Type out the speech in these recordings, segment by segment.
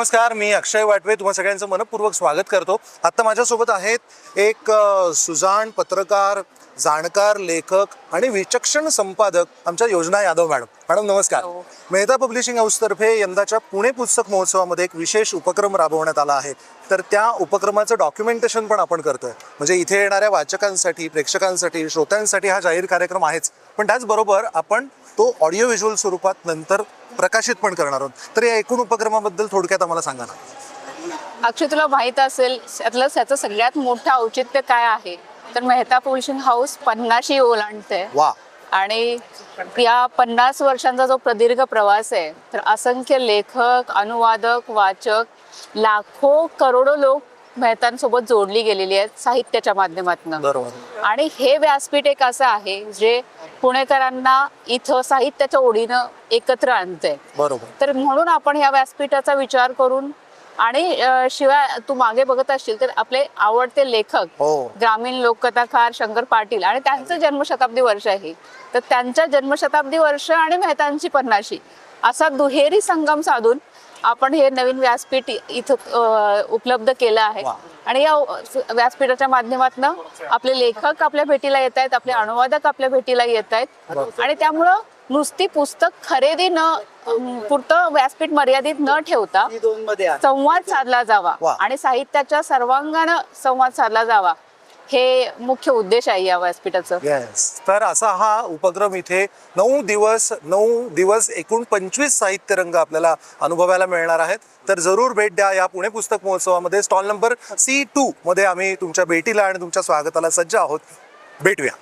नमस्कार, मी अक्षय वाटवे तुम्हा सगळ्यांचं मनपूर्वक स्वागत करतो. आता माझ्यासोबत आहेत एक सुजाण पत्रकार, जाणकार लेखक आणि विचक्षण संपादक आमच्या योजना यादव मॅडम. मॅडम नमस्कार. मेहता पब्लिशिंग हाऊसतर्फे यंदाच्या पुणे पुस्तक महोत्सवामध्ये एक विशेष उपक्रम राबवण्यात आला आहे. तर त्या उपक्रमाचं डॉक्युमेंटेशन पण आपण करतोय. म्हणजे इथे येणाऱ्या वाचकांसाठी, प्रेक्षकांसाठी, श्रोत्यांसाठी हा जाहीर कार्यक्रम आहेच, पण त्याचबरोबर आपण तो ऑडिओ व्हिज्युअल स्वरूपात नंतर प्रकाशित पण करणार आहोत. तर या एकूण उपक्रमाबद्दल थोडक्यात आम्हाला सांगा ना. अक्षय, तुला माहित असेल त्याचं सगळ्यात मोठं औचित्य काय आहे, तर मेहता पब्लिशिंग हाऊस 50 ओलांडते. वा. आणि या 50 वर्षांचा जो प्रदीर्घ प्रवास आहे, तर असंख्य लेखक, अनुवादक, वाचक, लाखो करोडो लोक मेहतांसोबत जोडली गेलेली आहेत साहित्याच्या माध्यमातून. बरोबर. आणि हे व्यासपीठ एक असं आहे जे पुणेकरांना इथं साहित्याच्या ओढीनं एकत्र आणतंय. बरोबर. तर म्हणून आपण ह्या व्यासपीठाचा विचार करून आणि शिवाय तू मागे बघत असशील तर आपले आवडते लेखक ग्रामीण लोककथाकार शंकर पाटील आणि त्यांचं जन्मशताब्दी वर्ष आहे, तर त्यांच्या जन्मशताब्दी वर्ष आणि मेहतांची 50 असा दुहेरी संगम साधून आपण हे नवीन व्यासपीठ इथं उपलब्ध केलं आहे. आणि या व्यासपीठाच्या माध्यमातून आपले लेखक आपल्या भेटीला येत आहेत, आपले अनुवादक आपल्या भेटीला येत आहेत. आणि त्यामुळं नुसती पुस्तक खरेदी न पुरतं व्यासपीठ मर्यादित न ठेवता संवाद साधला जावा आणि साहित्याच्या सर्वांगानं संवाद साधला जावा, हे मुख्य उद्देश आहे या व्यासपीठाचं. तर असा हा उपक्रम इथे 9 दिवस एकूण 25 साहित्य रंग आपल्याला अनुभवायला मिळणार आहेत. तर जरूर भेट द्या या पुणे पुस्तक महोत्सवामध्ये. स्टॉल नंबर C2 मध्ये आम्ही तुमच्या भेटीला आणि तुमच्या स्वागताला सज्ज आहोत. भेटूया.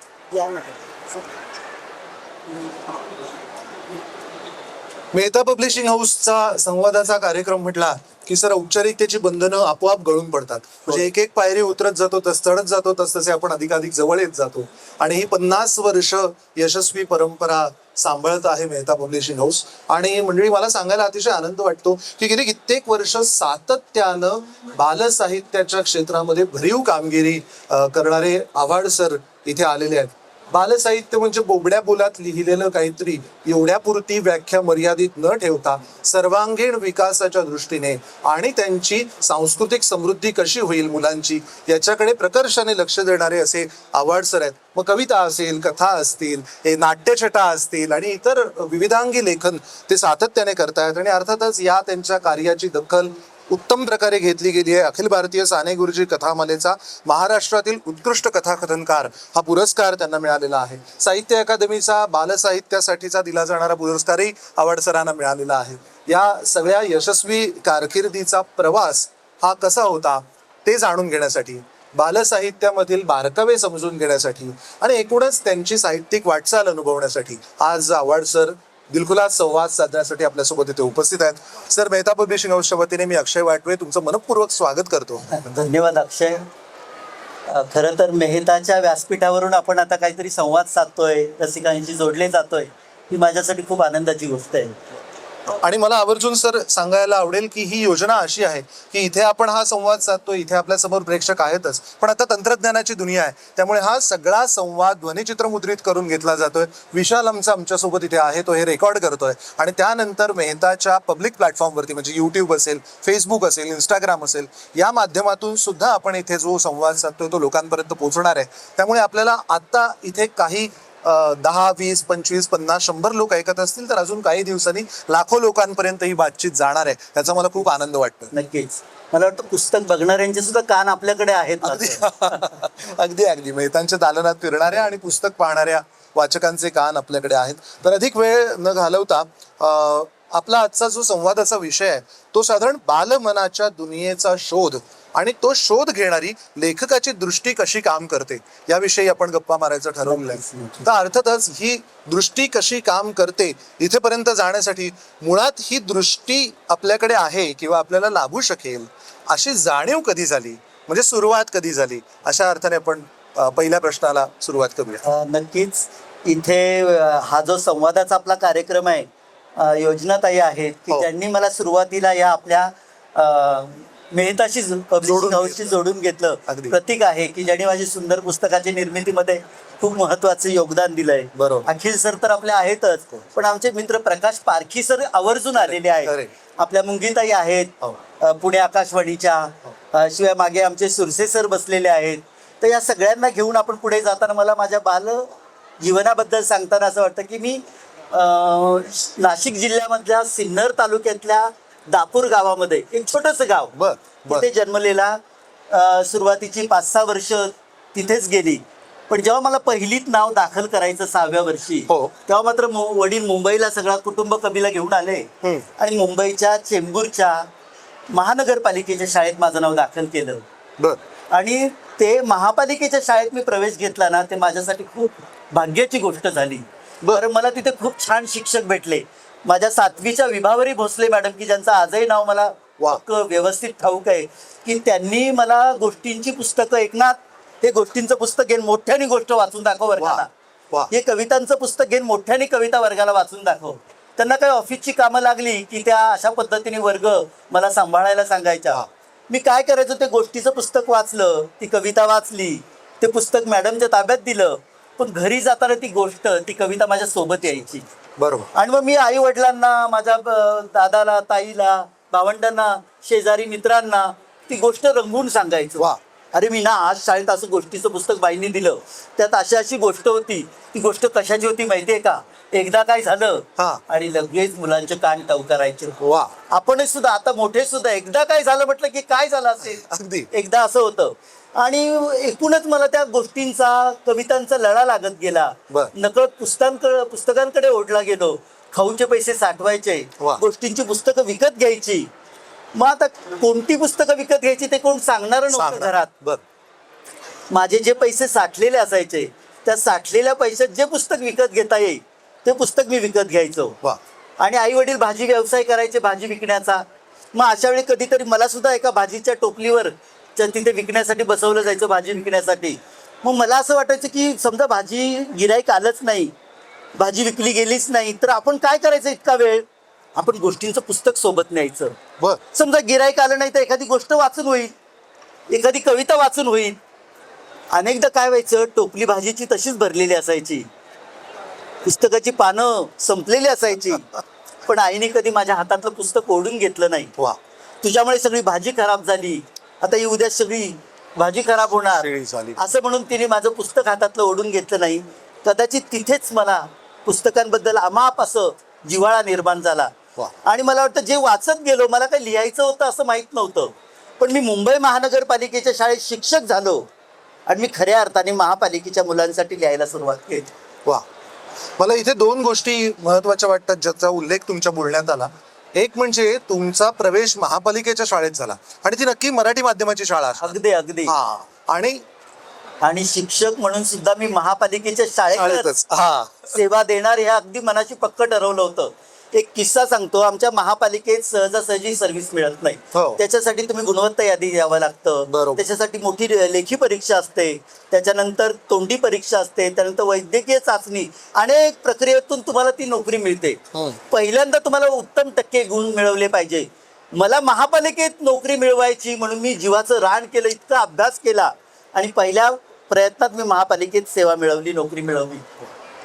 मेहता पब्लिशिंग हाऊसचा संवादाचा कार्यक्रम म्हटला की सर औपचारिकतेची बंधनं आपोआप गळून पडतात. म्हणजे एक एक पायरी उतरत जातो, चढत जातो, तसे आपण अधिकाधिक जवळ येत जातो. आणि ही 50 वर्ष यशस्वी परंपरा सांभाळत आहे मेहता पब्लिशिंग हाऊस. आणि मंडळी, मला सांगायला अतिशय आनंद वाटतो की गेली कित्येक वर्ष सातत्यानं बालसाहित्याच्या क्षेत्रामध्ये भरीव कामगिरी करणारे आव्हाड सर इथे आलेले आहेत. बालसाहित्य म्हणजे बोबड्या बोलात लिहिलेलं काहीतरी, एवढ्यापुरती व्याख्या मर्यादित न ठेवता सर्वांगीण विकासाच्या दृष्टीने आणि त्यांची सांस्कृतिक समृद्धी कशी होईल मुलांची याच्याकडे प्रकर्षाने लक्ष देणारे असे आव्हाड सर आहेत. मग कविता असेल, कथा असतील, नाट्यछटा असतील आणि इतर विविधांगी लेखन ते सातत्याने करतायत. आणि अर्थातच या त्यांच्या कार्याची दखल उत्तम प्रकारे घेतली गेली आहे. अखिल भारतीय साने गुरुजी कथामालेचा महाराष्ट्रातील उत्कृष्ट कथाकथनकार हा पुरस्कार त्यांना मिळालेला आहे. साहित्य अकादमीचा बालसाहित्यासाठीचा दिला जाणारा पुरस्कारही आव्हाड सरांना मिळालेला आहे. या सगळ्या यशस्वी कारकिर्दीचा प्रवास हा कसा होता ते जाणून घेण्यासाठी, बालसाहित्यामधील बारकावे समजून घेण्यासाठी आणि एकूणच त्यांची साहित्यिक वाटचाल अनुभवण्यासाठी आज आव्हाड सर दिलखुलास संवाद साधण्यासाठी आपल्यासोबत इथे उपस्थित आहेत. सर, मेहता पब्लिशिंग हाऊसच्या वतीने मी अक्षय वाटवे तुमचं मनपूर्वक स्वागत करतो. धन्यवाद अक्षय. खरं तर मेहताच्या व्यासपीठावरून आपण आता काहीतरी संवाद साधतोय, रसिकांशी जोडले जातोय, ही माझ्यासाठी खूप आनंदाची गोष्ट आहे. आणि मला आवर्जून सर सांगायला आवडेल की ही योजना अशी आहे की इथे आपण हा संवाद साधतोय, इथे आपल्या समोर प्रेक्षक आहेतच, पण आता तंत्रज्ञानाची दुनिया आहे, त्यामुळे हा सगळा संवाद ध्वनिचित्रमुद्रित करून घेतला जातोय. विशाल आमच्यासोबत इथे आहे, तो हे रेकॉर्ड करतोय आणि त्यानंतर मेहताच्या पब्लिक प्लॅटफॉर्मवरती म्हणजे YouTube असेल, फेसबुक असेल, इंस्टाग्राम असेल, या माध्यमातून सुद्धा आपण इथे जो संवाद साधतोय तो लोकांपर्यंत पोहोचणार आहे. त्यामुळे आपल्याला आता इथे काही 10, 20, 25, 50, 100 लोक ऐकत असतील तर अजून काही दिवसांनी लाखो लोकांपर्यंत ही बातचीत जाणार आहे. त्याचा मला खूप आनंद वाटतो. नक्कीच. मला वाटतं पुस्तक बघणाऱ्यांचे सुद्धा कान आपल्याकडे आहेत. अगदी अगदी मेहतांच्या दालनात फिरणाऱ्या आणि पुस्तक पाहणाऱ्या वाचकांचे कान आपल्याकडे आहेत. तर अधिक वेळ न घालवता आपला आजचा जो संवादाचा विषय आहे तो साधारण बालमनाच्या दुनियेचा शोध आणि तो शोध घेणारी लेखकाची दृष्टी कशी काम करते याविषयी आपण गप्पा मारायचं ठरवलं आहे. तर अर्थातच ही दृष्टी कशी काम करते इथेपर्यंत जाण्यासाठी मुळात ही दृष्टी आपल्याकडे आहे किंवा आपल्याला लाभू शकेल अशी जाणीव कधी झाली, म्हणजे सुरुवात कधी झाली, अशा अर्थाने आपण पहिल्या प्रश्नाला सुरुवात करूया. नक्कीच. इथे हा जो संवादाचा आपला कार्यक्रम आहे, योजनाताई आहेत की त्यांनी मला सुरुवातीला या आपल्या मेहताशी पब्लिशिंग हाऊसशी जोडून घेतलं अगदी. प्रतीक आहे की ज्याने माझी सुंदर पुस्तकाची निर्मितीमध्ये खूप महत्वाचं योगदान दिलंय. बरोबर. अखिल सर तर आपले आहेतच, पण आमचे मित्र प्रकाश पारखी सर आवर्जून आलेले आहेत. खरे. आपल्या मुंगीताई आहेत हो. पुणे आकाशवाणीच्या, शिवाय मागे आमचे सुरसे सर बसलेले आहेत. तर या सगळ्यांना घेऊन आपण पुढे जाताना मला माझ्या बाल जीवनाबद्दल सांगताना असं वाटतं की मी नाशिक जिल्ह्यामधल्या सिन्नर तालुक्यातल्या दापूर गावामध्ये एक छोटंसं गाव बर बर तिथे जन्मलेला. सुरुवातीची 5-6 वर्ष तिथेच गेली. पण जेव्हा मला पहिलीत नाव दाखल करायचं 6व्या वर्षी, हो. तेव्हा मात्र वडील मुंबईला सगळा कुटुंब कबिला घेऊन आले आणि मुंबईच्या चेंबूरच्या महानगरपालिकेच्या शाळेत माझं नाव दाखल केलं. बर आणि ते महापालिकेच्या शाळेत मी प्रवेश घेतला ना, ते माझ्यासाठी खूप भाग्याची गोष्ट झाली. बरं, मला तिथे खूप छान शिक्षक भेटले. माझ्या 7वीच्या विभावरी भोसले मॅडम, की ज्यांचं आजही नाव मला वा. व्यवस्थित ठाऊक आहे, की त्यांनी मला गोष्टींची पुस्तकं, एकनाथ हे गोष्टींचं पुस्तक घेऊन मोठ्याने गोष्ट वाचून दाखव वर्गाला, वा. हे कवितांचं पुस्तक घेऊन मोठ्याने कविता वर्गाला वाचून दाखव. त्यांना काही ऑफिसची कामं लागली की त्या अशा पद्धतीने वर्ग मला सांभाळायला सांगायच्या. वा. मी काय करायचो, ते गोष्टीचं पुस्तक वाचलं, ती कविता वाचली, ते पुस्तक मॅडमच्या ताब्यात दिलं, पण घरी जाताना ती गोष्ट, ती कविता माझ्या सोबत यायची. बरोबर. आणि मग मी आई वडिलांना, माझ्या दादाला, ताईला, भावंडांना, शेजारी मित्रांना ती गोष्ट रंगवून सांगायचो. वा. अरे मी ना आज शाळेत असं गोष्टीचं पुस्तक बाईंनी दिलं, त्यात अशी गोष्ट होती. ती गोष्ट कशाची होती माहितीये का? एकदा काय झालं, हा. आणि लगेच मुलांचे कान टव करायचे. वा. आपण सुद्धा, आता मोठे सुद्धा, एकदा काय झालं म्हटलं की काय झालं असेल, अगदी. एकदा असं होतं. आणि एकूणच मला त्या गोष्टींचा, कवितांचा लळा लागत गेला. बर. नकळत पुस्तकांकडे ओढला गेलो. खाऊचे पैसे साठवायचे, वा. गोष्टींची पुस्तकं विकत घ्यायची. मग आता कोणती पुस्तकं विकत घ्यायची ते कोण सांगणारं नव्हतं सांगा. घरात. बर. माझे जे पैसे साठलेले असायचे, त्या साठलेल्या पैशात जे पुस्तक विकत घेता येईल ते पुस्तक मी विकत घ्यायचो. वा. आणि आई वडील भाजी व्यवसाय करायचे, भाजी विकण्याचा. मग अशा वेळी कधीतरी मला सुद्धा एका भाजीच्या टोपलीवर तिथे विकण्यासाठी बसवलं जायचं, भाजी विकण्यासाठी. मग मला असं वाटायचं की समजा भाजी गिराईक आलंच नाही, भाजी विकली गेलीच नाही, तर आपण काय करायचं इतका वेळ? आपण गोष्टींचं पुस्तक सोबत न्यायचं. बर. समजा गिराईक आलं नाही तर एखादी गोष्ट वाचून होईल, एखादी कविता वाचून होईल. अनेकदा काय व्हायचं, टोपली भाजीची तशीच भरलेली असायची, पुस्तकाची पानं संपलेली असायची, पण आईने कधी माझ्या हातातलं पुस्तक ओढून घेतलं नाही. वा. तुझ्यामुळे सगळी भाजी खराब झाली, आता ही उद्या सगळी भाजी खराब होणार, सगळी झाली. असं म्हणून तिने माझं पुस्तक हातातलं ओढून घेतलं नाही. कदाचित तिथेच मला पुस्तकांबद्दल अमाप असं जिव्हाळा निर्माण झाला. वा. आणि मला वाटतं जे वाचत गेलो, मला काही लिहायचं होतं असं माहीत नव्हतं, पण मी मुंबई महानगरपालिकेच्या शाळेत शिक्षक झालो आणि मी खऱ्या अर्थाने महापालिकेच्या मुलांसाठी लिहायला सुरुवात केली. वा. मला इथे 2 गोष्टी महत्वाच्या वाटतात ज्याचा उल्लेख तुमच्या बोलण्यात आला. एक म्हणजे तुमचा प्रवेश महापालिकेच्या शाळेत झाला, आणि ती नक्की मराठी माध्यमाची शाळा असणार. अगदी अगदी. हा. आणि शिक्षक म्हणून सुद्धा मी महापालिकेच्या शाळेत शाळेतच. हा. सेवा देणार हे अगदी मनाशी पक्क ठरवलं होतं. एक किस्सा सांगतो. आमच्या महापालिकेत सहजासहजी सर्व्हिस मिळत नाही. हो. त्याच्यासाठी तुम्ही गुणवत्ता यादी द्यावं लागतं. बरोबर. त्याच्यासाठी मोठी लेखी परीक्षा असते, त्याच्यानंतर तोंडी परीक्षा असते, त्यानंतर वैद्यकीय चाचणी, अनेक प्रक्रियेतून तुम्हाला ती नोकरी मिळते. पहिल्यांदा तुम्हाला उत्तम टक्के गुण मिळवले पाहिजे. मला महापालिकेत नोकरी मिळवायची म्हणून मी जीवाचं रान केलं, इतका अभ्यास केला, आणि पहिल्या प्रयत्नात मी महापालिकेत सेवा मिळवली, नोकरी मिळवली.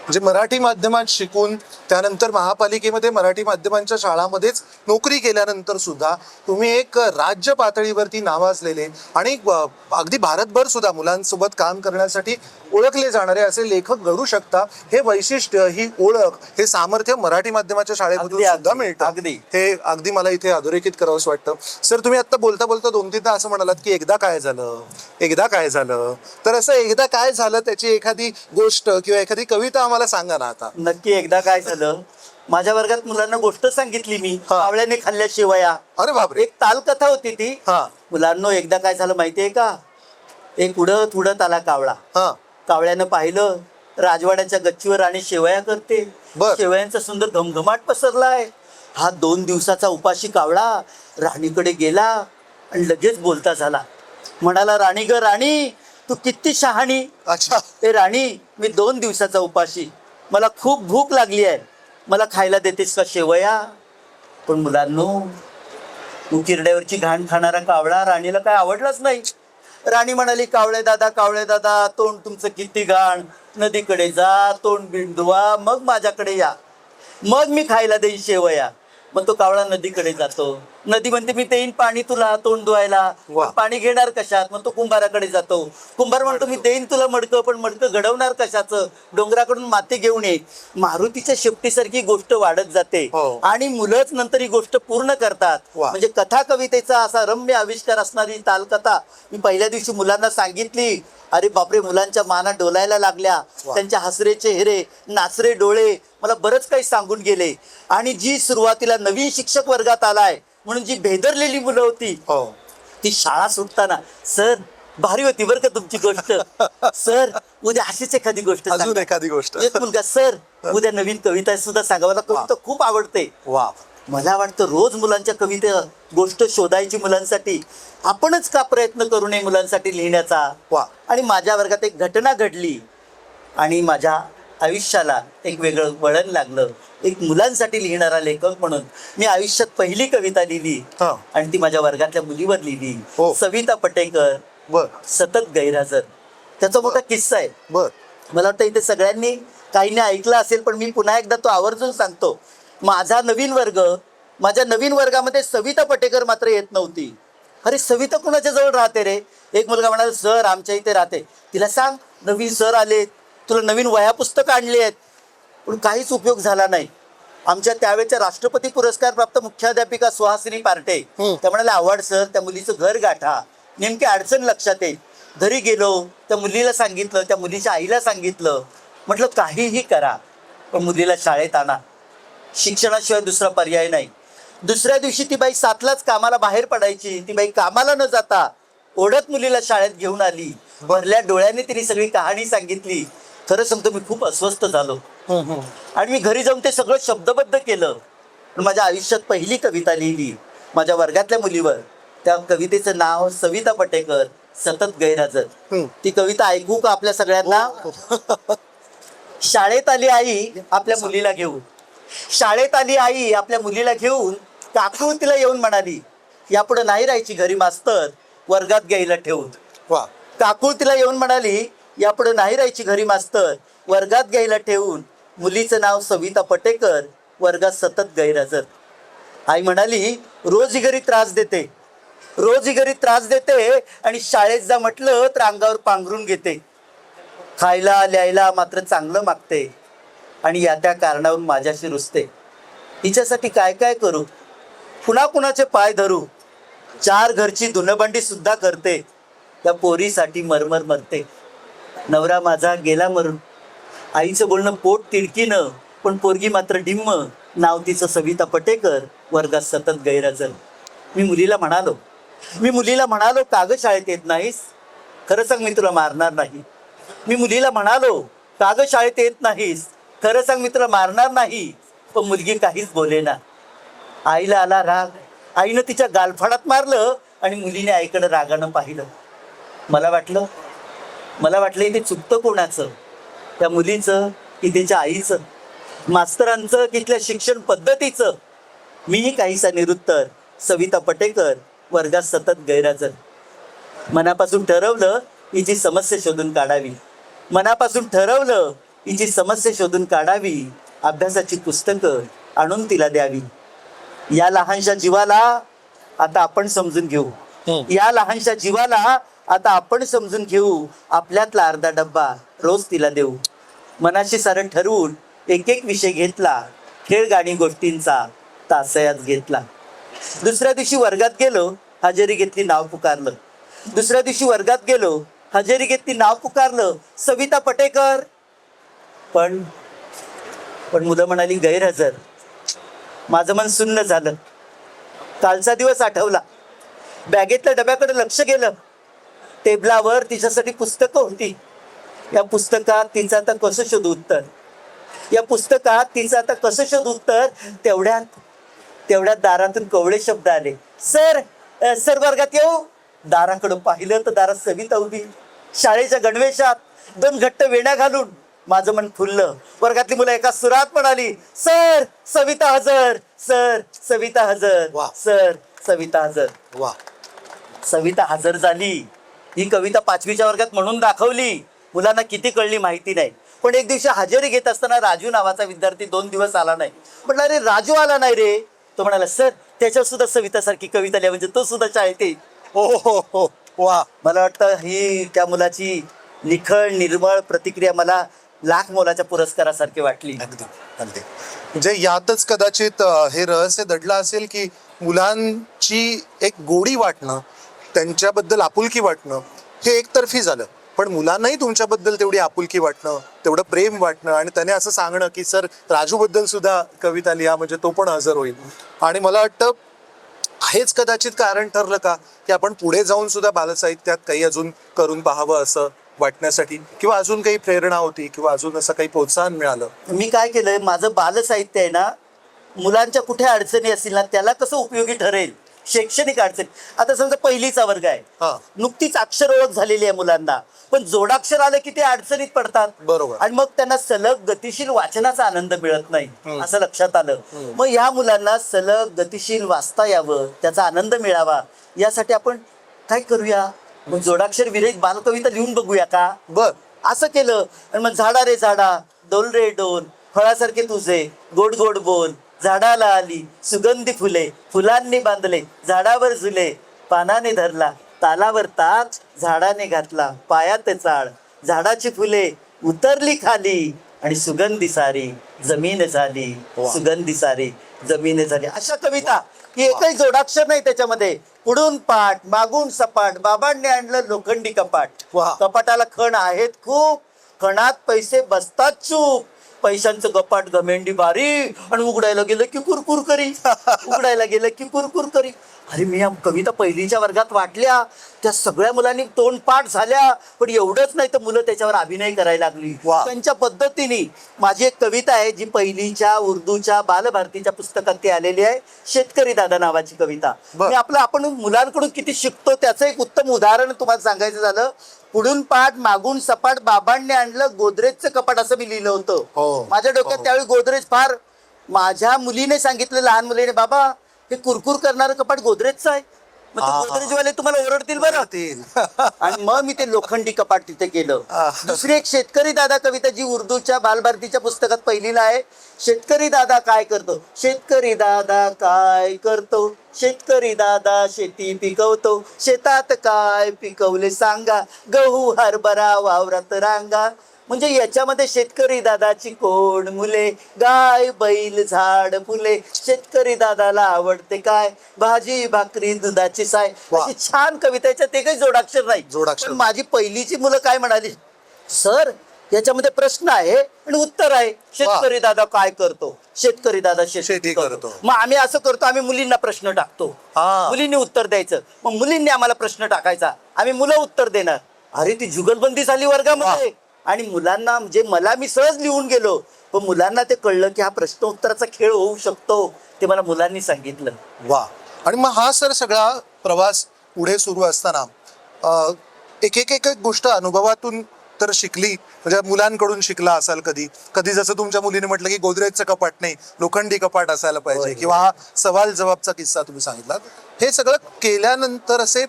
म्हणजे मराठी माध्यमात शिकून त्यानंतर महापालिकेमध्ये मराठी माध्यमांच्या शाळामध्येच नोकरी केल्यानंतर सुद्धा तुम्ही एक राज्य पातळीवरती नावाजलेले आणि अगदी भारतभर सुद्धा मुलांसोबत काम करण्यासाठी ओळखले जाणारे असे लेखक घडू शकता. हे वैशिष्ट्य, ही ओळख, हे सामर्थ्य मराठी माध्यमाच्या शाळेमधून अगदी, सुद्धा मिळतं. अगदी. हे अगदी मला इथे अधोरेखित करावंसं वाटतं. सर, तुम्ही आता बोलता बोलता 2-3दा असं म्हणालात की एकदा काय झालं, एकदा काय झालं. तर असं एकदा काय झालं त्याची एखादी गोष्ट किंवा एखादी कविता आम्हाला सांगा ना आता. नक्की. एकदा काय झालं, माझ्या वर्गात मुलांना गोष्ट सांगितली मी, कावळ्याने खाल्ल्या शेवया. अरे बापरे. एक तालकथा होती ती. हा. मुलांना एकदा काय झालं माहितीये का? एक उडत उडत आला कावळा. हा. कावळ्यानं पाहिलं, राजवाड्याच्या गच्चीवर राणी शेवया करते. बर. शेवयांचा सुंदर घमघमाट पसरलाय. हा 2 दिवसाचा उपाशी कावळा राणीकडे गेला आणि लगेच बोलता झाला. म्हणाला, राणी ग राणी, तू किती शहाणी. अच्छा. ए राणी, मी 2 दिवसाचा उपाशी, मला खूप भूक लागली आहे, मला खायला देतेस का शेवया? पण मुलांनो, उकिरड्यावरची घाण खाणारा कावळा राणीला काय आवडलाच नाही. राणी म्हणाली, कावळे दादा तोंड तुमचं किती घाण, नदीकडे जा, तोंड बिंदवा, मग माझ्याकडे या, मग मी खायला देईन शेवया. मग तो कावळा नदीकडे जातो. नदी म्हणते, मी देईन पाणी तुला तोंड धुवायला, वा. पाणी घेणार कशात? मग तो कुंभाराकडे जातो. कुंभार म्हणतो, मी देईन तुला मडकं, पण मडकं घडवणार कशाचं? डोंगराकडून माती घेऊन ये. मारुतीच्या शेपटीसारखी गोष्ट वाढत जाते हो. आणि मुलंच नंतर ही गोष्ट पूर्ण करतात. वा. म्हणजे कथा कवितेचा असा रम्य आविष्कार असणारी तालकथा मी पहिल्या दिवशी मुलांना सांगितली. अरे बापरे, मुलांच्या माना डोलायला लागल्या. वा. त्यांच्या हसरे चेहरे, नाचरे डोळे मला बरंच काही सांगून गेले. आणि जी सुरुवातीला नवीन शिक्षक वर्गात आलाय म्हणून जी भेदरलेली मुलं होती, हो. ती शाळा सुटताना, सर भारी होती बरं का तुमची गोष्ट, सर उद्या अशीच एखादी गोष्ट अजून सांगा. एखादी गोष्ट. एक मुलगा, सर उद्या नवीन कविता सुद्धा सांगा, मला कविता खूप आवडते. वा. मला वाटतं रोज मुलांच्या कविते गोष्ट शोधायची मुलांसाठी, आपणच का प्रयत्न करू नये मुलांसाठी लिहिण्याचा. वा. आणि माझ्या वर्गात एक घटना घडली आणि माझ्या आयुष्याला एक वेगळं वळण लागलं. एक मुलांसाठी लिहिणारा लेखक म्हणून मी आयुष्यात पहिली कविता लिहिली हा. आणि ती माझ्या वर्गातल्या मुलीवर लिहिली. हो. सविता पटेकर, बर सतत गैरहजर. त्याचा मोठा किस्सा आहे. बर मला वाटतं इथे सगळ्यांनी काहींनी ऐकलं असेल, पण मी पुन्हा एकदा तो आवर्जून सांगतो. माझा नवीन वर्ग, माझ्या नवीन वर्गामध्ये सविता पटेकर मात्र येत नव्हती. अरे सविता कुणाच्या जवळ राहते रे? एक मुलगा म्हणाला, सर आमच्या इथे राहते. तिला सांग नवीन सर आले, तुला नवीन वह्या पुस्तकं आणली आहेत. पण काहीच उपयोग झाला नाही. आमच्या त्यावेळेच्या राष्ट्रपती पुरस्कार प्राप्त मुख्याध्यापिका सुहासिनी पार्टे त्या म्हणाल्या, आव्हाड सर त्या मुलीचं घर गाठा, नेमकी अडचण लक्षात येईल. घरी गेलो, त्या मुलीला सांगितलं, त्या मुलीच्या आईला सांगितलं. म्हटलं काहीही करा पण मुलीला शाळेत आणा, शिक्षणाशिवाय दुसरा पर्याय नाही. दुसऱ्या दिवशी ती बाई 7लाच कामाला बाहेर पडायची. ती बाई कामाला न जाता ओढत मुलीला शाळेत घेऊन आली. भरल्या डोळ्याने तिने सगळी कहाणी सांगितली. खरं सांगतो, मी खूप अस्वस्थ झालो आणि मी घरी जाऊन ते सगळं शब्दबद्ध केलं. पण माझ्या आयुष्यात पहिली कविता लिहिली माझ्या वर्गातल्या मुलीवर. त्या कवितेचं नाव सविता पटेकर, सतत गैरहजर. ती कविता ऐकू का आपल्या सगळ्यांना? शाळेत आली आई आपल्या मुलीला घेऊन, शाळेत आली आई आपल्या मुलीला घेऊन. काकू तिला येऊन म्हणाली, यापुढे नाही राहायची घरी मास्तर, वर्गात घ्यायला ठेवून. वा. काकू तिला येऊन म्हणाली, यापुढे नाही राहायची घरी मास्तर, वर्गात घ्यायला ठेवून. मुलीचं नाव सविता पटेकर, वर्गात सतत गैरहजर. आई म्हणाली, रोज ही घरी त्रास देते, रोज ही घरी त्रास देते आणि शाळेत जा म्हटलं तर अंगावर पांघरून घेते. खायला लिहायला मात्र चांगलं मागते आणि या त्या कारणावरून माझ्याशी रुसते. हिच्यासाठी काय काय करू, पुन्हा कुणाचे पाय धरू. 4 घरची धुणभांडी सुद्धा करते, त्या पोरीसाठी मरमर मरते. नवरा माझा गेला मरून, आईचं बोलणं पोट तिडकीनं, पण पोरगी मात्र डिम्म. नाव तिचं सविता पटेकर, वर्गात सतत गैरहजर. मी मुलीला म्हणालो, का गं शाळेत येत नाहीस? खरं सांग, मी तुला मारणार नाही. मी मुलीला म्हणालो, का गं शाळेत येत नाहीस? खरं सांग, मी तुला मारणार नाही. पण मुलगी काहीच बोलेना. आईला आला राग, आईनं तिच्या गालफाडात मारलं आणि मुलीने आईकडे रागानं पाहिलं. मला वाटलं इथे चुकतं कोणाचं, त्या मुलीचं की तिच्या आईचं, मास्तरांचं की इथल्या शिक्षण पद्धतीचं. मीही काहीसा निरुत्तर, सविता पटेकर, वर्गात सतत गैरहजर. मनापासून ठरवलं हिची समस्या शोधून काढावी, मनापासून ठरवलं हिची समस्या शोधून काढावी. अभ्यासाची पुस्तकं आणून तिला द्यावी. या लहानशा जीवाला आता आपण समजून घेऊ, या लहानशा जीवाला आता आपण समजून घेऊ. आपल्यातला अर्धा डब्बा रोज तिला देऊ. मनाशी सारं ठरवून एक एक विषय घेतला, खेळ गाणी गोष्टींचा तासयाच घेतला. दुसऱ्या दिवशी वर्गात गेलो, हजेरी घेतली, नाव पुकारलं. दुसऱ्या दिवशी वर्गात गेलो, हजेरी घेतली, नाव पुकारलं, सविता पटेकर. पण मुलं म्हणाली गैरहजर. माझं मन सुन्न झालं. कालचा दिवस आठवला. बॅगेतल्या डब्याकडे लक्ष गेलं. टेबलावर तिच्यासाठी पुस्तकं होती. या पुस्तकात तिचं आता कसं शोध उत्तर, या पुस्तकात तिचं आता कसं शोध उत्तर. तेवढ्यात दारातून कवळे शब्द आले, सर सर वर्गात येऊ. दाराकडं पाहिलं तर दारात सविता उभी, शाळेच्या गणवेशात, 2 घट्ट वेण्या घालून. माझं मन फुललं. वर्गातली मुलं एका सुरात म्हणाली, सर सविता हजर, सर सविता हजर, वा. सर सविता हजर. वा. सविता हजर झाली. ही कविता 5वीच्या वर्गात म्हणून दाखवली. मुलांना किती कळली माहिती नाही. पण एक दिवशी हजेरी घेत असताना राजू नावाचा विद्यार्थी 2 दिवस आला नाही. म्हटलं अरे राजू आला नाही रे. तो म्हणाला सर त्याच्यावर सुद्धा सवितासारखी कविता लिहा म्हणजे तो सुद्धा शाळेत येईल. हो. वा. मला वाटतं ही त्या मुलाची निखळ निर्मळ प्रतिक्रिया मला लाख मोलाच्या पुरस्कारासारखी वाटली. अगदी अगदी. म्हणजे यातच कदाचित हे रहस्य दडलं असेल की मुलांची एक गोडी वाटणं, त्यांच्याबद्दल आपुलकी वाटणं हे एकतर्फी झालं, पण मुलांनाही तुमच्याबद्दल तेवढी आपुलकी वाटणं, तेवढं प्रेम वाटणं आणि त्याने असं सांगणं की सर राजूबद्दल सुद्धा कविता लिहा म्हणजे तो पण हजर होईल. आणि मला वाटतं हेच कदाचित कारण ठरलं का की आपण पुढे जाऊन सुद्धा बालसाहित्यात काही अजून करून पाहावं असं वाटण्यासाठी, किंवा अजून काही प्रेरणा होती किंवा अजून असं काही प्रोत्साहन मिळालं? मी काय केलंय, माझं बालसाहित्य आहे ना, मुलांच्या कुठे अडचणी असतील ना त्याला कसं उपयोगी ठरेल. शैक्षणिक अडचणी, आता समजा पहिलीचा वर्ग आहे, हा. नुकतीच अक्षर ओळख झालेली आहे मुलांना, पण जोडाक्षर आलं की ते अडचणीत पडतात. बरोबर. आणि मग त्यांना सलग गतिशील वाचनाचा आनंद मिळत नाही असं लक्षात आलं. मग ह्या मुलांना सलग गतिशील वाचता यावं, त्याचा आनंद मिळावा, यासाठी आपण काय करूया, मग जोडाक्षर विरहित बालकविता लिहून बघूया का. बर. असं केलं. आणि मग झाडा रे झाडा, डोल रे डोल, फळासारखे तुझे गोड गोड बोल, झाडाला आली सुगंधी फुले, फुलांनी बांधले झाडावर झुले, पानाने धरला तालावर ताच, झाडाने घातला पायात चाळ, झाडाची फुले उतरली खाली आणि सुगंधी सारी जमीन झाली, सुगंधी सारी जमीन झाली. अशा कविता की एकही जोडाक्षर नाही त्याच्यामध्ये. पुढून पाठ मागून सपाट, बाबांनी आणलं लोखंडी कपाट, वा. कपाटाला खण आहेत खूप, खणात पैसे बसतात चूप, पैशांचं कपाट घमेंडी बारी, आणि उघडायला गेलं की कुरकुर करी, उघडायला गेलं की कुरकुर करी. अरे मी या कविता पहिलीच्या वर्गात वाटल्या, त्या सगळ्या मुलांनी तोंडपाठ झाल्या, पण एवढंच नाही तर मुलं त्याच्यावर अभिनय करायला लागली त्यांच्या पद्धतीने. माझी एक कविता आहे जी पहिलीच्या उर्दूच्या बालभारतीच्या पुस्तकात ती आलेली आहे, शेतकरी दादा नावाची कविता. मी आपण मुलांकडून किती शिकतो त्याचं एक उत्तम उदाहरण तुम्हाला सांगायचं झालं. पुढून पाठ मागून सपाट, बाबांनी आणलं गोदरेजचं कपाट, असं मी लिहिलं होतं. माझ्या डोक्यात त्यावेळी गोदरेज फार, माझ्या मुलीने सांगितलं, लहान मुलीने, बाबा हे कुरकुर करणारं कपाट गोदरेजचं आहे. मग गोदरेजवाले तुम्हाला ओरडतील बरं. आणि मग मी ते लोखंडी कपाट तिथे केलं. दुसरी एक शेतकरी दादा कविता जी उर्दूच्या बालभारतीच्या पुस्तकात पहिलीला आहे. शेतकरी दादा काय करतो, शेतकरी दादा काय करतो, शेतकरी दादा शेती पिकवतो, शेतात काय पिकवले सांगा, गहू हरभरा वावरात रांगा. म्हणजे याच्यामध्ये शेतकरी दादाची कोण मुले, गाय बैल झाड फुले, शेतकरी दादाला आवडते काय, भाजी भाकरी दुधाची साय. अशी छान कविता. याच्यात एकही जोडाक्षर नाही. पण माझी पहिलीची मुलं काय म्हणाली, सर याच्यामध्ये प्रश्न आहे आणि उत्तर आहे, शेतकरी दादा काय करतो, शेतकरी दादा शेती करतो. मग आम्ही असं करतो, आम्ही मुलींना प्रश्न टाकतो, मुलींनी उत्तर द्यायचं, मग मुलींनी आम्हाला प्रश्न टाकायचा, आम्ही मुलं उत्तर देणार. अरे ती जुगलबंदी झाली वर्गामध्ये. आणि मुलांना, म्हणजे मला मी सहज लिहून गेलो, पण मुलांना ते कळलं की हा प्रश्न उत्तराचा खेळ होऊ शकतो, ते मला मुलांनी सांगितलं. वा. आणि मग हा सर सगळा प्रवास पुढे सुरू असताना एक एक एक गोष्ट अनुभवातून तर शिकली, म्हणजे मुलांकडून शिकला असाल कधी कधी, जसं तुमच्या मुलीने म्हटलं की गोदरेजचं कपाट नाही लोखंडी कपाट असायला पाहिजे, किंवा हा सवाल जवाबचा किस्सा तुम्ही सांगितला. हे सगळं केल्यानंतर असे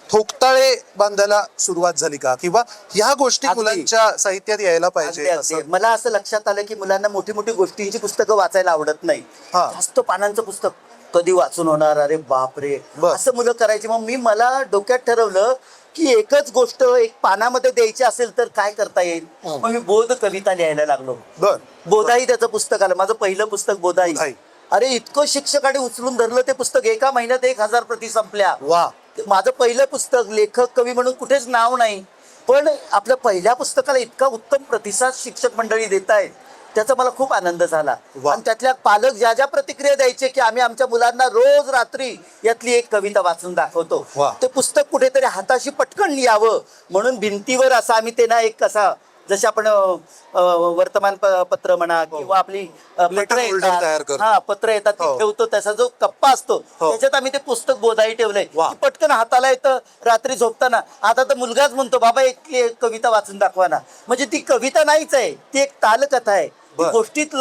ठोकताळे बांधायला सुरुवात झाली का, किंवा ह्या गोष्टी मुलांच्या साहित्यात यायला पाहिजे? मला असं लक्षात आलं की मुलांना मोठी मोठी गोष्टींची पुस्तकं वाचायला आवडत नाही. जास्त पानांचं पुस्तक कधी वाचून होणार, अरे बापरे, असं मुलं करायची. मग मला डोक्यात ठरवलं की एकच गोष्ट एक पानामध्ये द्यायची असेल तर काय करता येईल. मग मी बोध कविता लिहायला लागलो. बोधाई त्याचं पुस्तक आलं, माझं पहिलं पुस्तक बोधाई. अरे इतकं शिक्षकाने उचलून धरलं ते पुस्तक, एका महिन्यात 1000 प्रती संपल्या. माझं पहिलं पुस्तक, लेखक कवी म्हणून कुठेच नाव नाही, पण आपल्या पहिल्या पुस्तकाला इतका उत्तम प्रतिसाद शिक्षक मंडळी देत आहेत, त्याचा मला खूप आनंद झाला. आणि त्यातल्या पालक ज्या ज्या प्रतिक्रिया द्यायचे की आम्ही आमच्या मुलांना रोज रात्री यातली एक कविता वाचून दाखवतो, ते पुस्तक कुठेतरी हाताशी पटकन यावं म्हणून भिंतीवर असा आम्ही ते ना एक कसा, जसे आपण वर्तमान पत्र म्हणा किंवा आपली पत्र येतात ती ठेवतो, त्याचा जो कप्पा असतो त्याच्यात आम्ही ते पुस्तक बोधाई ठेवलंय, पटकन हाताला येतं रात्री झोपताना. आता तर मुलगाच म्हणतो, बाबा एक कविता वाचून दाखवा ना. म्हणजे ती कविता नाहीच आहे, ती एक तालकथा आहे. बर. गोष्टीत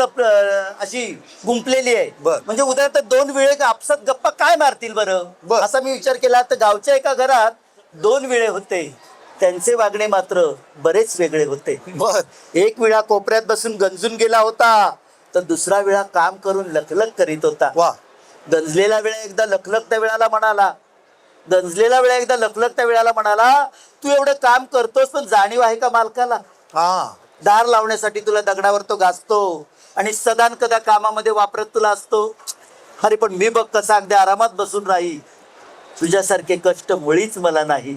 अशी गुंपलेली आहे. बर. म्हणजे उदाहरणार्थ दोन विळे आपसात गप्पा काय मारतील बरं, बर. असा मी विचार केला. तर गावच्या एका घरात दोन विळे होते, त्यांचे वागणे मात्र बरेच वेगळे होते. बर. एक विळा कोपऱ्यात बसून गंजून गेला होता, तर दुसरा विळा काम करून लखलख करीत होता. वा. गंजलेला वेळा एकदा लखलखत्या वेळाला म्हणाला, तू एवढं काम करतोस पण जाणीव आहे का मालकाला? हा. दार लावण्यासाठी तुला दगडावर तो गाजतो आणि सदान कदा कामामध्ये वापरत तुला असतो. अरे पण मी बघ कसा अगदी आरामात बसून राही, तुझ्यासारखे कष्ट मुळीच मला नाही.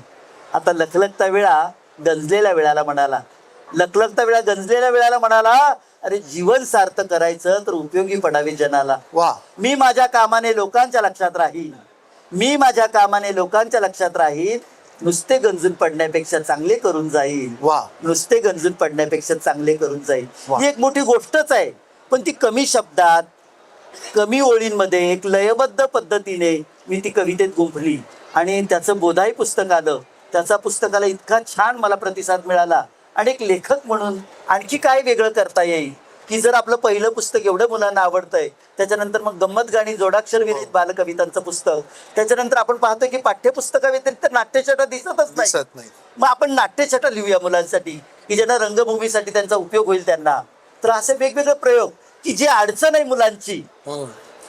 आता लखलखता वेळा गंजलेल्या वेळाला म्हणाला, अरे जीवन सार्थ करायचं तर उपयोगी पडावे जनाला. वा. मी माझ्या कामाने लोकांच्या लक्षात राहील, नुसते गंजून पडण्यापेक्षा चांगले करून जाईल. वा. ही एक मोठी गोष्टच आहे, पण ती कमी शब्दात, कमी ओळींमध्ये, एक लयबद्ध पद्धतीने मी ती कवितेत गुंफली आणि त्याचं बोधाई पुस्तक आलं. त्याचा पुस्तकाला इतका छान मला प्रतिसाद मिळाला. आणि एक लेखक म्हणून आणखी काय वेगळं करता येईल की जर आपलं पहिलं पुस्तक एवढं मुलांना आवडतंय, त्याच्यानंतर मग गंमत गाणी जोडाक्षर विरहित बालकवितांचं पुस्तक, त्याच्यानंतर आपण पाहतो की पाठ्यपुस्तका व्यतिरिक्त नाट्यछटा दिसतच नाही. मग आपण नाट्यछटा लिहूया मुलांसाठी की ज्यांना रंगभूमीसाठी त्यांचा उपयोग होईल त्यांना. तर असे वेगवेगळे प्रयोग की जी अडचण आहे मुलांची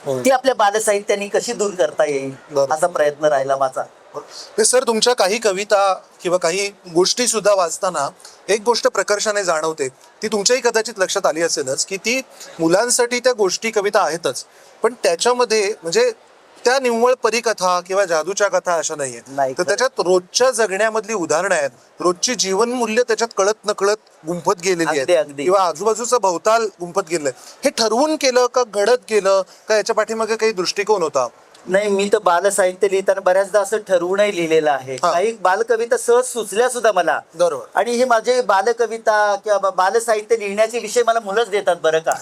ती आपल्या बालसाहित्याने कशी दूर करता येईल, असा प्रयत्न राहिला माझा. सर, तुमच्या काही कविता किंवा काही गोष्टी सुद्धा वाचताना एक गोष्ट प्रकर्षाने जाणवते, ती तुमच्याही कदाचित लक्षात आली असेलच, की ती मुलांसाठी त्या गोष्टी कविता आहेतच, पण त्याच्यामध्ये म्हणजे त्या निव्वळ परिकथा किंवा जादूच्या कथा अशा नाहीये. तर त्याच्यात रोजच्या जगण्यामधली उदाहरणं आहेत, रोजची जीवनमूल्य त्याच्यात कळत नकळत गुंफत गेलेली आहेत किंवा आजूबाजूचा भवताल गुंफत गेलंय. हे ठरवून केलं का घडत गेलं का याच्या पाठीमागे काही दृष्टिकोन होता? नाही, मी तर बालसाहित्य लिहिताना बऱ्याचदा असं ठरवूनही लिहिलेलं आहे. काही बालकविता सहज सुचल्या सुद्धा मला. बरोबर. आणि हे माझे बालकविता किंवा बालसाहित्य लिहिण्याचे विषय मला मुलंच देतात बरं का.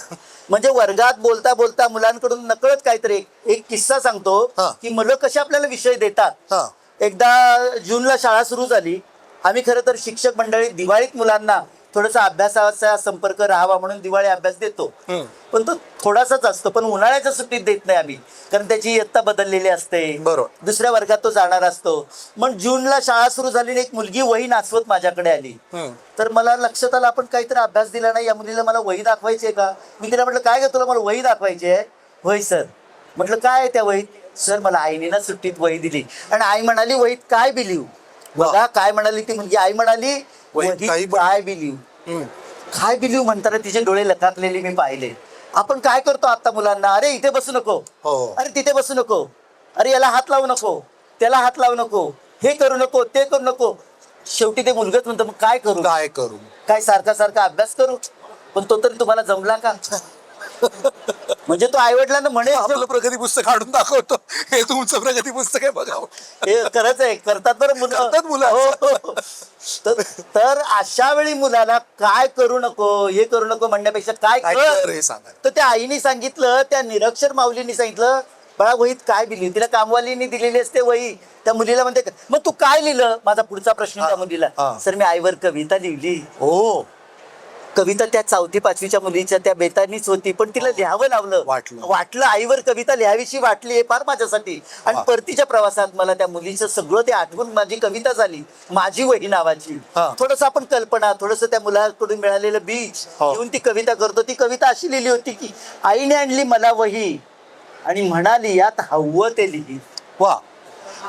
म्हणजे वर्गात बोलता बोलता मुलांकडून नकळत काहीतरी एक किस्सा सांगतो की मुलं कसे आपल्याला विषय देतात. एकदा जूनला शाळा सुरू झाली. आम्ही खरं तर शिक्षक मंडळी दिवाळीत मुलांना थोडासा अभ्यासाचा संपर्क राहावा म्हणून दिवाळी अभ्यास देतो, पण तो थोडासाच असतो. पण उन्हाळ्याच्या सुट्टीत देत नाही आम्ही, कारण त्याची इयत्ता बदललेली असते. बरोबर. दुसऱ्या वर्गात तो जाणार असतो. मग जूनला शाळा सुरू झाली, एक मुलगी वही नाचवत माझ्याकडे आली. तर मला लक्षात आलं आपण काहीतरी अभ्यास दिला नाही, या मुलीला मला वही दाखवायची आहे का. मी तिला म्हटलं, काय ग तुला मला वही दाखवायची आहे? होय सर. म्हटलं काय आहे त्या वहीत? सर मला आईने ना सुट्टीत वही दिली आणि आई म्हणाली वहीत काय बिलीव. बघा काय म्हणाली ती मुलगी. आई म्हणाली वहीत काय बिलीव. काय बिलीव म्हणताना तिचे डोळे लकाकलेले मी पाहिले. आपण काय करतो आता मुलांना, अरे इथे बसू नको, अरे तिथे बसू नको, अरे याला हात लावू नको, त्याला हात लावू नको, हे करू नको, ते करू नको. शेवटी ते मुलगच म्हणतो मग काय करू काय सारखा सारखा अभ्यास करू. पण तो तरी तुम्हाला जमला का? म्हणजे तो आई वडिलांना म्हणे आपलं प्रगती पुस्तक काढून दाखवतो, हे तुमचं प्रगती पुस्तक आहे बघा. हे खरंच आहे, करतात बरं मुलं. हो. तर अशा वेळी मुलाला काय करू नको, हे करू नको म्हणण्यापेक्षा काय कर हे सांगा. तर त्या आईने सांगितलं, त्या निरक्षर माऊलीने सांगितलं, बाळा वहीत काय लिहिली. तिला कामवालीने दिलेली असते वही. त्या मुलीला म्हणते मग तू काय लिहिलं. माझा पुढचा प्रश्न त्या मुलीला, सर मी आईवर कविता लिहिली. हो. कविता त्या 4वी-5वीच्या मुलीच्या त्या बेतानीच होती, पण तिला लिहावं लावलं. वाटलं आईवर कविता लिहावीशी वाटली, हे फार माझ्यासाठी. आणि परतीच्या प्रवासात मला त्या मुलीचं सगळं ते आठवून माझी कविता झाली, माझी वही नावाची. थोडस आपण कल्पना, थोडस त्या मुलाकडून मिळालेलं बीज घेऊन ती कविता करतो. ती कविता अशी लिहिली होती की आईने आणली मला वही आणि म्हणाली यात हवं ते लिही. वा.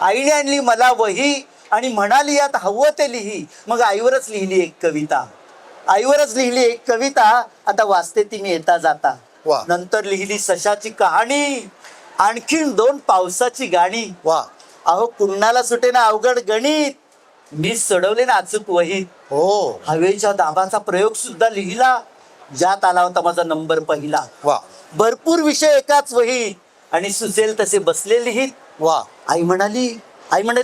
आईने आणली मला वही आणि म्हणाली यात हवं ते लिही. मग आईवरच लिहिली एक कविता. आता वाचते ती मी येता जाता. नंतर लिहिली सशाची कहाणी, आणखीन 2 पावसाची गाणी. वा. अहो कुणाला सुटे ना अवघड गणित, मी सोडवले ना अचूक वहीत. हो. हवेच्या दाबाचा प्रयोग सुद्धा लिहिला, ज्यात आला होता माझा नंबर पहिला. वा. भरपूर विषय एकाच वहीत आणि सुचेल तसे बसले लिहित. वा. आई म्हणाली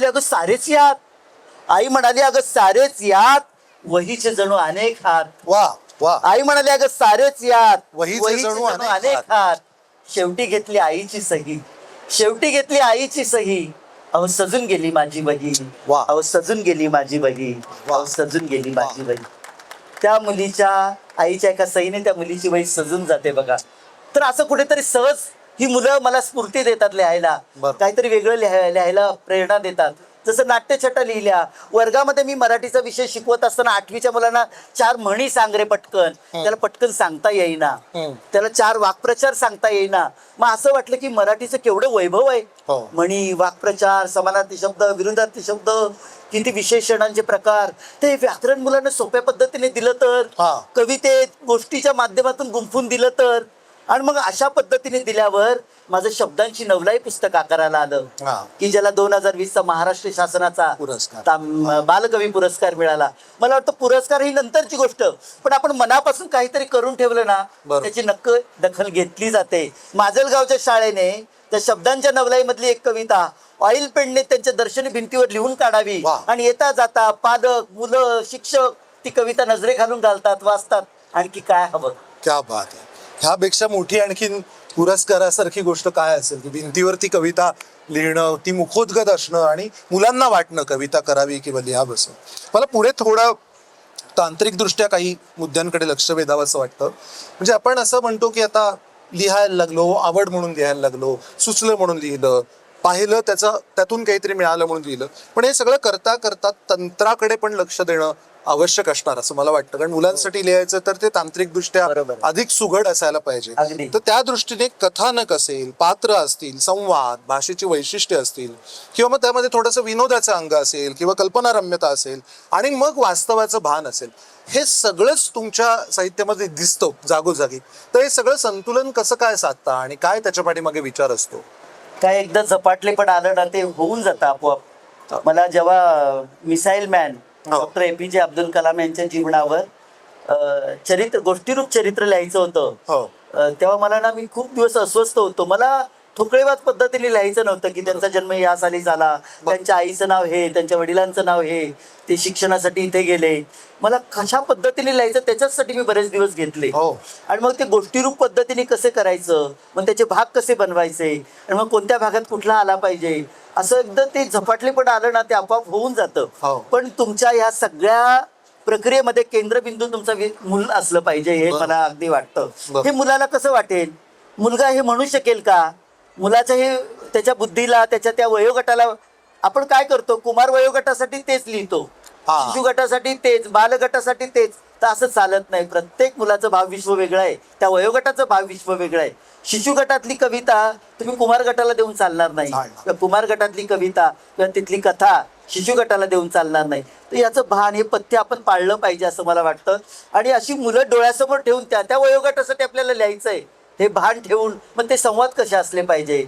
अगं सारेच यात. वहीचे जणू अनेक हात. वा. वा. आई म्हणाली अगं सारेच यात, वहीचे जणू अनेक हात. शेवटी घेतली आईची सही. अहो सजून गेली माझी वही. त्या मुलीच्या आईच्या एका सईने त्या मुलीची वही सजून जाते बघा. तर असं कुठेतरी सहज ही मुलं मला स्फूर्ती देतात लिहायला, बरं. काहीतरी वेगळं लिहायला प्रेरणा देतात. जसं नाट्यछटा लिहिल्या, वर्गामध्ये मी मराठीचा विषय शिकवत असताना 8वीच्या मुलांना 4 म्हणी सांग रे पटकन, त्याला पटकन सांगता येईना, त्याला 4 वाक्प्रचार सांगता येईना. मग असं वाटलं की मराठीचं केवढं वैभव आहे. हो. म्हणी, वाक्प्रचार, समानार्थी शब्द, विरुद्धार्थी शब्द, किती विशेषणांचे प्रकार, ते व्याकरण मुलांना सोप्या पद्धतीने दिलं तर, हा. कवितेत गोष्टीच्या माध्यमातून गुंफून दिलं तर, आणि मग अशा पद्धतीने दिल्यावर माझं शब्दांची नवलाई पुस्तक आकाराला आलं हा. की ज्याला 2020चा महाराष्ट्र शासनाचा पुरस्कार. बालकवी पुरस्कार मिळाला. मला वाटतं पुरस्कार ही नंतरची गोष्ट, पण आपण मनापासून काहीतरी करून ठेवलं ना, बरोबर. त्याची नक्की दखल घेतली जाते. माजलगावच्या शाळेने त्या शब्दांच्या नवलाईमधली एक कविता ऑइल पेनने त्यांच्या दर्शनी भिंतीवर लिहून काढावी, वा. आणि येता जाता पालक, मुलं, शिक्षक ती कविता नजरे घालून घालतात, वाचतात. आणखी काय हवं? क्या बात आहे. ह्यापेक्षा मोठी आणखीन पुरस्कारासारखी गोष्ट काय असेल की भिंतीवरती कविता लिहिणं, ती मुखोद्गत असणं आणि मुलांना वाटणं कविता करावी किंवा लिहावंसं. मला पुढे थोडं तांत्रिकदृष्ट्या काही मुद्द्यांकडे लक्ष वेधावं असं वाटतं. म्हणजे आपण असं म्हणतो की आता लिहायला लागलो, आवड म्हणून लिहायला लागलो, सुचलं म्हणून लिहिलं, पाहिलं त्यातून काहीतरी मिळालं म्हणून लिहिलं. पण हे सगळं करता करता तंत्राकडे पण लक्ष देणं आवश्यक असणार असं मला वाटतं. कारण मुलांसाठी लिहायचं तर ते तांत्रिकदृष्ट्या बरोबर. अधिक सुघड असायला पाहिजे. अगदी. तर त्या दृष्टीने कथानक असेल, पात्र असतील, संवाद, भाषेची वैशिष्ट्ये असतील, किंवा मग त्यामध्ये थोडंसं विनोदाचं अंग असेल किंवा कल्पनारम्यता असेल, आणि मग वास्तवाचं भान असेल, हे सगळंच तुमच्या साहित्यामध्ये दिसतं जागोजागी. तर हे सगळं संतुलन कसं काय साधता आणि काय त्याच्या पाठीमागे विचार असतो? काय एकदा झपाटले पण आलं ना, ते होऊन जातं आपोआप. मला जेव्हा missile man doctor APJ Abdul Kalam यांच्या जीवनावर गोष्टीरूप चरित्र लिहायचं होतं, हो. तेव्हा मला ना, मी खूप दिवस अस्वस्थ होतो. मला ठोकळेबाज पद्धतीने लिहायचं नव्हतं की त्यांचा जन्म या साली झाला, त्यांच्या आईचं नाव हे, त्यांच्या वडिलांचं नाव हे, ते शिक्षणासाठी इथे गेले. मला कशा पद्धतीने लिहायचं त्याच्यासाठी मी बरेच दिवस घेतले. हो. आणि मग ते गोष्टीरूप पद्धतीने कसे करायचं, मग त्याचे भाग कसे बनवायचे, आणि मग कोणत्या भागात कुठला आला पाहिजे, असं एकदा ते झपाटले पण आलं ना, ते आपोआप होऊन जातं. हो. पण तुमच्या ह्या सगळ्या प्रक्रियेमध्ये केंद्रबिंदू तुमचा मूल असलं पाहिजे, हे मला अगदी वाटतं. हे मुलाला कसं वाटेल, मुलगा हे म्हणू शकेल का, मुलाच्या हे त्याच्या बुद्धीला, त्याच्या त्या वयोगटाला. आपण काय करतो, कुमार वयोगटासाठी तेच लिहितो, शिशु गटासाठी तेच, बालगटासाठी तेच. तर असं चालत नाही. प्रत्येक मुलाचं भावविश्व वेगळं आहे, त्या वयोगटाचं भावविश्व वेगळं आहे. शिशु गटातली कविता तुम्ही कुमार गटाला देऊन चालणार नाही, किंवा कुमार गटातली कविता किंवा तिथली कथा शिशु गटाला देऊन चालणार नाही. तर याचं भान, हे पथ्य आपण पाळलं पाहिजे असं मला वाटतं. आणि अशी मुलं डोळ्यासमोर ठेवून त्या वयोगटासाठी आपल्याला लिहायचं आहे, हे भान ठेवून मग ते संवाद कसे असले पाहिजे,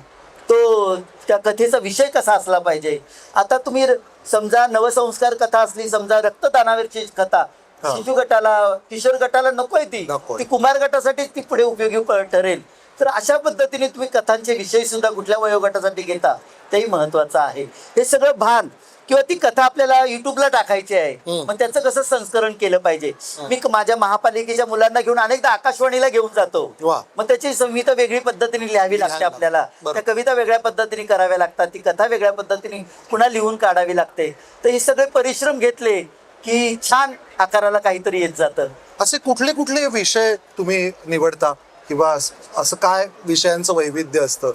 तो त्या कथेचा विषय कसा असला पाहिजे. आता तुम्ही समजा नवसंस्कार कथा असली, समजा रक्तदानावरची कथा, शिशु गटाला, किशोर गटाला नकोय ती कुमार गटासाठीच ती पुढे उपयोगी ठरेल. तर अशा पद्धतीने तुम्ही कथांचे विषय सुद्धा कुठल्या वयोगटासाठी घेता तेही महत्वाचं आहे. हे सगळं भान, किंवा ती कथा आपल्याला युट्यूबला टाकायची आहे, मग त्याचं कसं संस्करण केलं पाहिजे. मी माझ्या महापालिकेच्या मुलांना घेऊन अनेकदा आकाशवाणीला घेऊन जातो, मग त्याची संहिता वेगळी पद्धतीने लिहावी लागते आपल्याला, त्या कविता वेगळ्या पद्धतीने कराव्या लागतात, ती कथा वेगळ्या पद्धतीने पुन्हा लिहून काढावी लागते. तर हे सगळे परिश्रम घेतले की छान आकाराला काहीतरी येत जातं. असे कुठले कुठले विषय तुम्ही निवडता, किंवा असं काय विषयांचं वैविध्य असतं?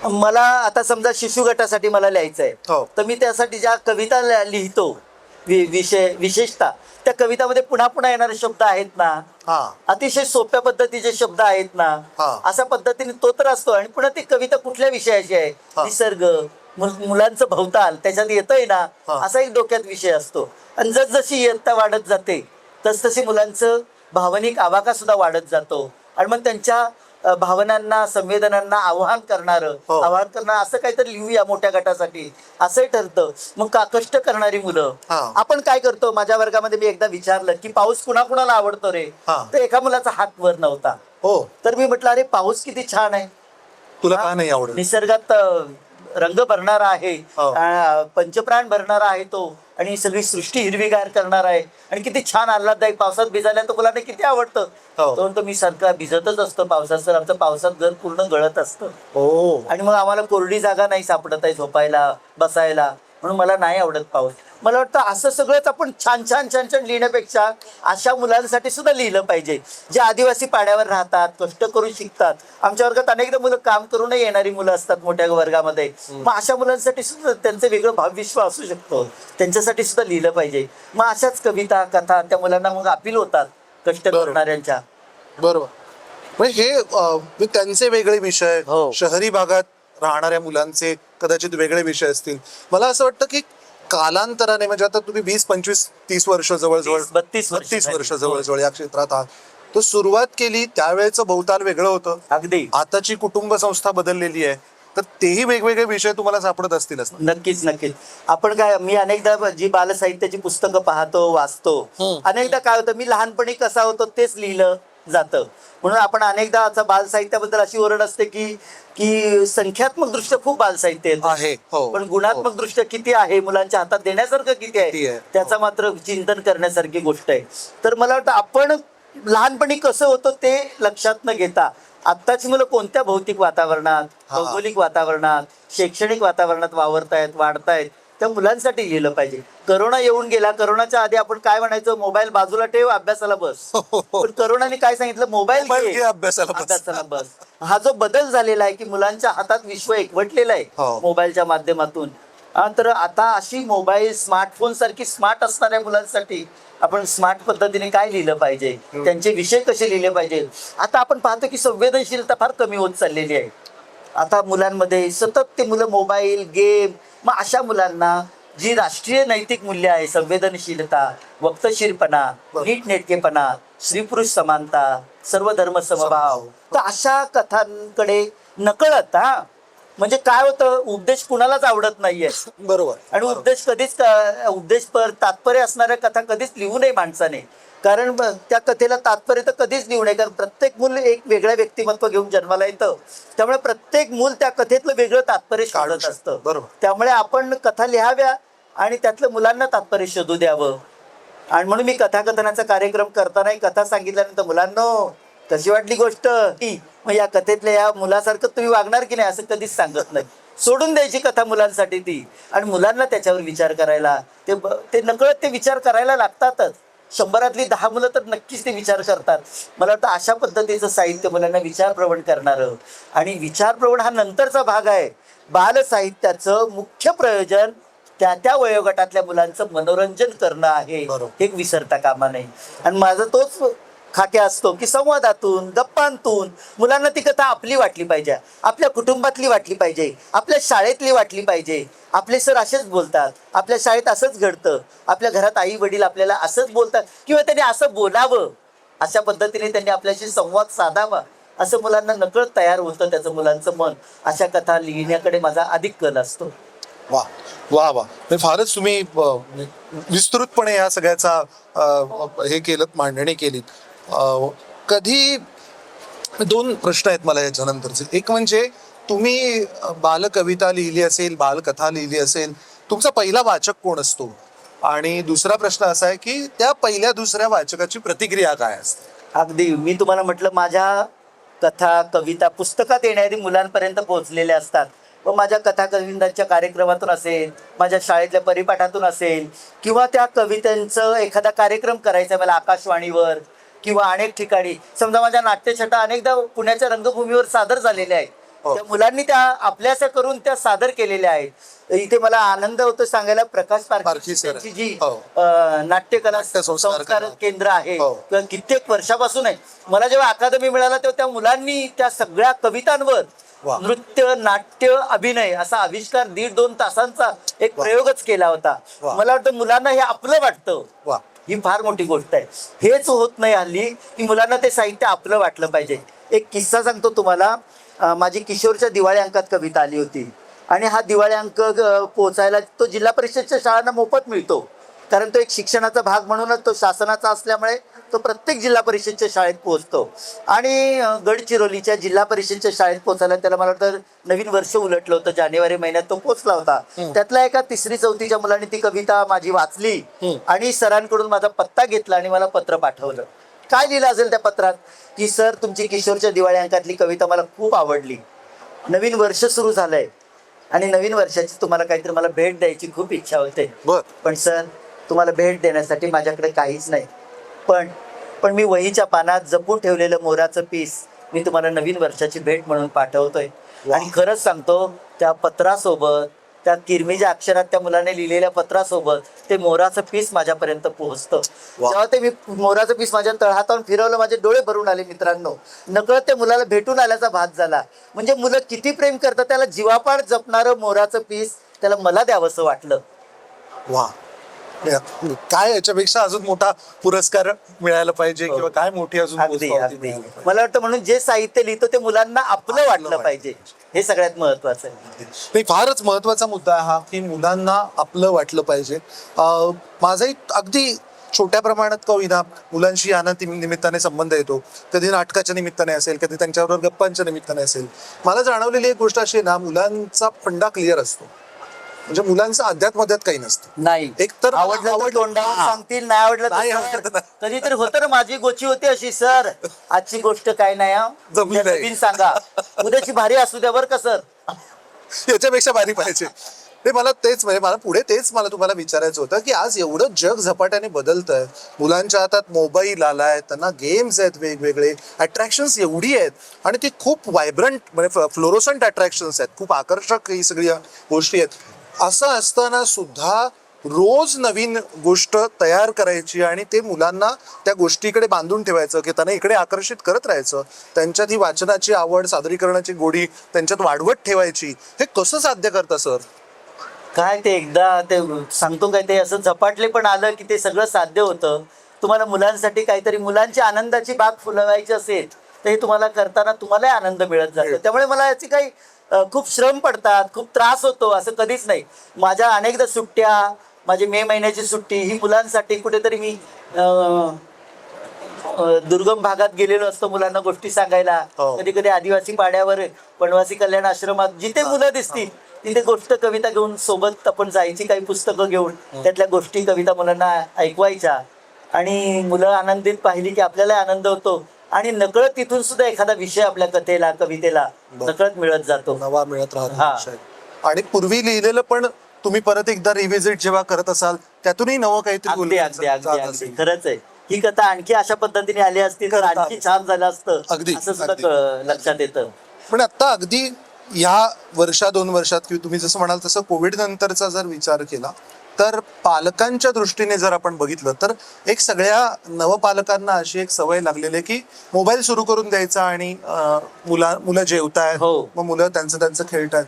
मला आता समजा शिशु गटासाठी मला लिहायचं आहे, तर मी त्यासाठी ज्या कविता लिहितो, विशेषतः त्या कवितामध्ये पुन्हा पुन्हा येणारे शब्द आहेत ना, अतिशय सोप्या पद्धतीचे शब्द आहेत ना, अशा पद्धतीने तो तर असतो. आणि पुन्हा ती कविता कुठल्या विषयाची आहे, निसर्ग, मुलांचं भवताल त्याच्यात येतंय ना, असा एक डोक्यात विषय असतो. आणि जसजशी इयत्ता वाढत जाते तसतशी मुलांचं भावनिक आवाका सुद्धा वाढत जातो. आणि मग त्यांच्या भावनांना, संवेदनांना आवाहन करणारं असं काहीतरी लिहूया मोठ्या गटासाठी असंही ठरतं. मग कष्ट करणारी मुलं, आपण काय करतो, माझ्या वर्गामध्ये मी एकदा विचारलं की पाऊस कुणाकुणाला आवडतो रे, तर एका मुलाचा हात वर नव्हता. तर मी म्हटलं, अरे पाऊस किती छान आहे, तुला का नाही आवडत? निसर्गात रंग भरणारा आहे, पंचप्राण भरणारा आहे तो, आणि सगळी सृष्टी हिरवीगार करणार आहे, आणि किती छान आल्हाददायक. पावसात भिजायला तर मुलांना किती आवडतं. तो मी सारखा भिजतच असतो पावसात, सर आमचं पावसात घर पूर्ण गळत असतं. आणि मग आम्हाला कोरडी जागा नाही सापडत आहे झोपायला, बसायला. म्हणून मला नाही आवडत पाऊस. मला वाटतं असं सगळंच आपण छान छान छान छान लिहिण्यापेक्षा अशा मुलांसाठी सुद्धा लिहिलं पाहिजे, जे आदिवासी पाड्यावर राहतात, कष्ट करून शिकतात. आमच्या वर्गात अनेकदा मुलं काम करूनही येणारी मुलं असतात मोठ्या वर्गामध्ये. मग अशा मुलांसाठी सुद्धा त्यांचं वेगळं भावविश्व असू शकतो, त्यांच्यासाठी सुद्धा लिहिलं पाहिजे. मग अशाच कविता कथा त्या मुलांना मग अपील होतात कष्ट करणाऱ्यांच्या. बरोबर. म्हणजे हे त्यांचे वेगळे विषय, हो. शहरी भागात राहणाऱ्या मुलांचे कदाचित वेगळे विषय असतील. मला असं वाटतं की कालांतराने, म्हणजे आता तुम्ही 20, 25, 30 वर्ष जवळजवळ 32 वर्ष जवळजवळ या क्षेत्रात आहात. तो सुरुवात केली त्यावेळेचं भवताल वेगळं होतं, अगदी आताची कुटुंब संस्था बदललेली आहे, तर तेही वेगवेगळे विषय तुम्हाला सापडत असतीलच ना? नक्कीच नक्कीच. आपण काय, मी अनेकदा जी बालसाहित्याची पुस्तकं पाहतो, वाचतो, अनेकदा काय होतं, मी लहानपणी कसा होतो तेच लिहिलं जातं. म्हणून आपण अनेकदा आता बालसाहित्याबद्दल अशी ओरड असते की की संख्यात्मक दृष्ट्या खूप बालसाहित्य आहे, हो. पण गुणात्मक दृष्ट्या किती आहे, मुलांच्या हातात देण्यासारखं किती किती आहे, आहे. त्याचा मात्र चिंतन करण्यासारखी गोष्ट आहे. तर मला वाटतं आपण लहानपणी कसं होतं ते लक्षात न घेता आत्ताची मुलं कोणत्या भौतिक वातावरणात, भौगोलिक वातावरणात, शैक्षणिक वातावरणात वावरतायत, वाढतायत, त्या मुलांसाठी लिहिलं पाहिजे. करोना येऊन गेला, करोनाच्या आधी आपण काय म्हणायचो, मोबाईल बाजूला ठेव, अभ्यासाला बस. पण करोनाने काय सांगितलं, मोबाईल घे, अभ्यासाला बस. हा जो बदल झालेला आहे की मुलांच्या हातात विश्व एकवटलेलं आहे मोबाईलच्या माध्यमातून. तर आता अशी मोबाईल, स्मार्टफोन सारखी स्मार्ट असणाऱ्या मुलांसाठी आपण स्मार्ट पद्धतीने काय लिहिलं पाहिजे, त्यांचे विषय कसे लिहिले पाहिजे. आता आपण पाहतो की संवेदनशीलता फार कमी होत चाललेली आहे आता मुलांमध्ये. सतत ते मुलं मोबाईल, गेम. मग अशा मुलांना जी राष्ट्रीय नैतिक मूल्य आहे, संवेदनशीलता, वक्तशीरपणा, नीटनेटकेपणा, स्त्री पुरुष समानता, सर्व धर्म समभाव, तर अशा कथांकडे नकळत, म्हणजे काय होतं, उपदेश कुणालाच आवडत नाहीये. बरोबर. आणि उपदेश कधीच, उपदेशपर तात्पर्य असणाऱ्या कथा कधीच लिहू नये माणसाने. कारण त्या कथेला तात्पर्य तर कधीच लिहू नये, कारण प्रत्येक मूल एक वेगळं व्यक्तिमत्व घेऊन जन्माला येतं. त्यामुळे प्रत्येक मूल त्या कथेतलं वेगळं तात्पर्य शोधत असतं. बरोबर. त्यामुळे आपण कथा लिहाव्या आणि त्यातलं मुलांना तात्पर्य शोधू द्यावं. आणि म्हणून मी कथाकथनाचा कार्यक्रम करतानाही कथा सांगितल्यानंतर, मुलांनो कशी वाटली गोष्ट, मग या कथेतल्या या मुलासारखं तुम्ही वागणार की नाही असं कधीच सांगत नाही. सोडून द्यायची कथा मुलांसाठी ती, आणि मुलांना त्याच्यावर विचार करायला, ते नकळत ते विचार करायला लागतातच. 100 10 मुलं तर नक्कीच ते विचार करतात. मला वाटतं अशा पद्धतीचं साहित्य मुलांना विचारप्रवण करणारं, आणि विचारप्रवण हा नंतरचा भाग आहे. बालसाहित्याचं मुख्य प्रयोजन त्या वयोगटातल्या मुलांचं मनोरंजन करणं आहे, हे विसरता कामा नये. आणि माझा तोच खाक्या असतो की संवादातून, गप्पांतून मुलांना ती कथा आपली वाटली पाहिजे, आपल्या कुटुंबातली वाटली पाहिजे, आपल्या शाळेतली वाटली पाहिजे. आपले सर असेच बोलतात, आपल्या शाळेत असंच घडतं, आपल्या घरात आई वडील आपल्याला असंच बोलतात, किंवा त्यांनी असं बोलावं, अशा पद्धतीने त्यांनी आपल्याशी संवाद साधावा, असं मुलांना नकळत तयार होतं त्याचं मुलांचं मन. अशा कथा लिहिण्याकडे माझा अधिक कल असतो. वा वा वा. फारच तुम्ही विस्तृतपणे या सगळ्याचा हे केलं, मांडणी केली. कधी 2 प्रश्न आहेत मला याच्यानंतरचे. एक म्हणजे तुम्ही बालकविता लिहिली असेल, बालकथा लिहिली असेल, तुमचा पहिला वाचक कोण असतो? आणि दुसरा प्रश्न असा आहे की त्या पहिल्या दुसऱ्या वाचकाची प्रतिक्रिया काय असते? अगदी मी तुम्हाला म्हटलं, माझ्या कथा कविता पुस्तकात येणारी मुलांपर्यंत पोहोचलेल्या असतात. व माझ्या कथा कवितांच्या कार्यक्रमातून असेल, माझ्या शाळेतल्या परिपाठातून असेल, किंवा त्या कवितांचं एखादा कार्यक्रम करायचा मला आकाशवाणीवर किंवा अनेक ठिकाणी. समजा माझ्या नाट्यछटा अनेकदा पुण्याच्या रंगभूमीवर सादर झालेल्या आहेत. त्या मुलांनी त्या आपल्याशा करून त्या सादर केलेल्या आहेत. इथे मला आनंद होतो सांगायला, प्रकाश पारखी यांची जी नाट्यकला संस्कार केंद्र आहे, कित्येक वर्षापासून आहे. मला जेव्हा अकादमी मिळाला तेव्हा त्या मुलांनी त्या सगळ्या कवितांवर नृत्य, नाट्य, अभिनय असा आविष्कार 1.5-2 तासांचा एक प्रयोगच केला होता. मला वाटतं मुलांना हे आपलं वाटतं, ही फार मोठी गोष्ट आहे. हेच होत नाही हल्ली की मुलांना ते साहित्य आपलं वाटलं पाहिजे. एक किस्सा सांगतो तुम्हाला. माझी किशोरच्या दिवाळी अंकात कविता आली होती, आणि हा दिवाळी अंक पोहोचायला तो जिल्हा परिषदच्या शाळांना मोफत मिळतो, कारण तो एक शिक्षणाचा भाग म्हणूनच तो शासनाचा असल्यामुळे तो प्रत्येक जिल्हा परिषदच्या शाळेत पोहोचतो. आणि गडचिरोलीच्या जिल्हा परिषदच्या शाळेत पोहोचायला त्याला मला वाटतं नवीन वर्ष उलटलं होतं, जानेवारी महिन्यात तो पोहोचला होता. त्यातल्या एका 3री-4थीच्या मुलांनी ती कविता माझी वाचली आणि सरांकडून माझा पत्ता घेतला आणि मला पत्र पाठवलं. काय लिहिलं असेल त्या पत्रात की, सर तुमची किशोरच्या दिवाळी अंकातली कविता मला खूप आवडली, नवीन वर्ष सुरू झालंय, आणि नवीन वर्षाची तुम्हाला काहीतरी मला भेट द्यायची खूप इच्छा होते. बर. पण सर, तुम्हाला भेट देण्यासाठी माझ्याकडे काहीच नाही. पण मी वहीच्या पानात जपून ठेवलेलं मोराचं पीस मी तुम्हाला नवीन वर्षाची भेट म्हणून पाठवतोय. आणि खरंच सांगतो, त्या पत्रासोबत, त्या किरमिच्या अक्षरात त्या मुलाने लिहिलेल्या पत्रासोबत ते मोराचं पीस माझ्यापर्यंत पोहोचतं. जेव्हा ते मी मोराचं पीस माझ्या तळहातावर फिरवलं, माझे डोळे भरून आले मित्रांनो. नकळत त्या मुलाला भेटून आल्याचा भास झाला. म्हणजे मुलं किती प्रेम करतात, त्याला जीवापाड जपणारं मोराचं पीस त्याला मला द्यावंसं वाटलं. वा, काय याच्यापेक्षा अजून मोठा पुरस्कार मिळायला पाहिजे किंवा काय मोठी अजून अगदी पोचपावती अगदी मिळायला पाहिजे. मला वाटतं म्हणून जे साहित्य लिहितो ते मुलांना आपलं वाटलं पाहिजे, हे सगळ्यात महत्वाचं आहे. नाही, फारच महत्वाचा मुद्दा आहे हा, की मुलांना आपलं वाटलं पाहिजे. माझाही अगदी छोट्या प्रमाणात का होईना मुलांशी या निमित्ताने संबंध येतो. कधी नाटकाच्या निमित्ताने असेल, कधी त्यांच्याबरोबर गप्पांच्या निमित्ताने असेल. मला जाणवलेली एक गोष्ट अशी आहे ना, मुलांचा फंडा क्लिअर असतो. म्हणजे मुलांचं अध्यात्मध्यात काही नसतं. नाही, एक तर आवडलं तर तोंडावर सांगतील, नाही आवडलं नाही तर आवडलं तर कधीतरी होतं ना. माझी गोची होती अशी, सर आजची गोष्ट काय नाही हा, जमली उद्या नाही. नवीन सांगा, उद्याची भारी असू द्या बरं का सर. याच्यापेक्षा भारी पाहिजे. ते मला तेच, म्हणजे मला पुढे तेच मला तुम्हाला विचारायचं होतं की आज एवढं जग झपाट्याने बदलतंय, मुलांच्या हातात मोबाईल आलाय, त्यांना गेम्स आहेत वेगवेगळे, अट्रॅक्शन्स एवढी आहेत आणि ती खूप व्हायब्रंट म्हणजे फ्लोरोसंट अट्रॅक्शन्स आहेत, खूप आकर्षक ही सगळ्या गोष्टी आहेत. असं असताना सुद्धा रोज नवीन गोष्ट तयार करायची आणि ते मुलांना त्या गोष्टीकडे बांधून ठेवायचं, की त्यांना इकडे आकर्षित करत राहायचं, त्यांच्यात ही वाचनाची आवड, सादरीकरणाची गोडी त्यांच्यात वाढवत ठेवायची. हे कसं साध्य करता सर? काय ते एकदा ते सांगतो काय, ते असं झपाटले पण आलं की ते सगळं साध्य होतं. तुम्हाला मुलांसाठी काहीतरी, मुलांची आनंदाची बाग फुलवायची असेल तर हे तुम्हाला करताना तुम्हालाही आनंद मिळत जातो. त्यामुळे मला याची काही खूप श्रम पडतात, खूप त्रास होतो असं कधीच नाही. माझ्या अनेकदा सुट्ट्या, माझी मे महिन्याची सुट्टी ही मुलांसाठी, कुठेतरी मी दुर्गम भागात गेलेलो असतो मुलांना गोष्टी सांगायला. कधी कधी आदिवासी पाड्यावर, वनवासी कल्याण आश्रमात जिथे मुलं दिसतील तिथे गोष्ट कविता घेऊन सोबत आपण जायची, काही पुस्तकं घेऊन त्यातल्या गोष्टी कविता मुलांना ऐकवायच्या. आणि मुलं आनंदित पाहिली की आपल्याला आनंद होतो. आणि नकळत तिथून सुद्धा एखादा विषय आपल्या कथेला, कवितेला नकळत मिळत जातो, नवा मिळत राहतो. आणि पूर्वी लिहिलेलं पण तुम्ही परत एकदा रिव्हिजिट जेव्हा करत असाल त्यातूनही नवं काहीतरी अगदी अगदी अगदी अगदी खरंच आहे. ही कथा आणखी अशा पद्धतीने आली असती तर आणखी छान झालं असतं, अगदी, असं सुद्धा लक्षात येतं. पण आता अगदी ह्या वर्षा 2 वर्षात किंवा तुम्ही जसं म्हणाल तसं कोविड नंतरचा जर विचार केला तर पालकांच्या दृष्टीने जर आपण बघितलं तर एक सगळ्या नवपालकांना अशी एक सवय लागलेली आहे की मोबाईल सुरू करून द्यायचा आणि मुलं जेवतायत, मग मुलं त्यांचं खेळतायत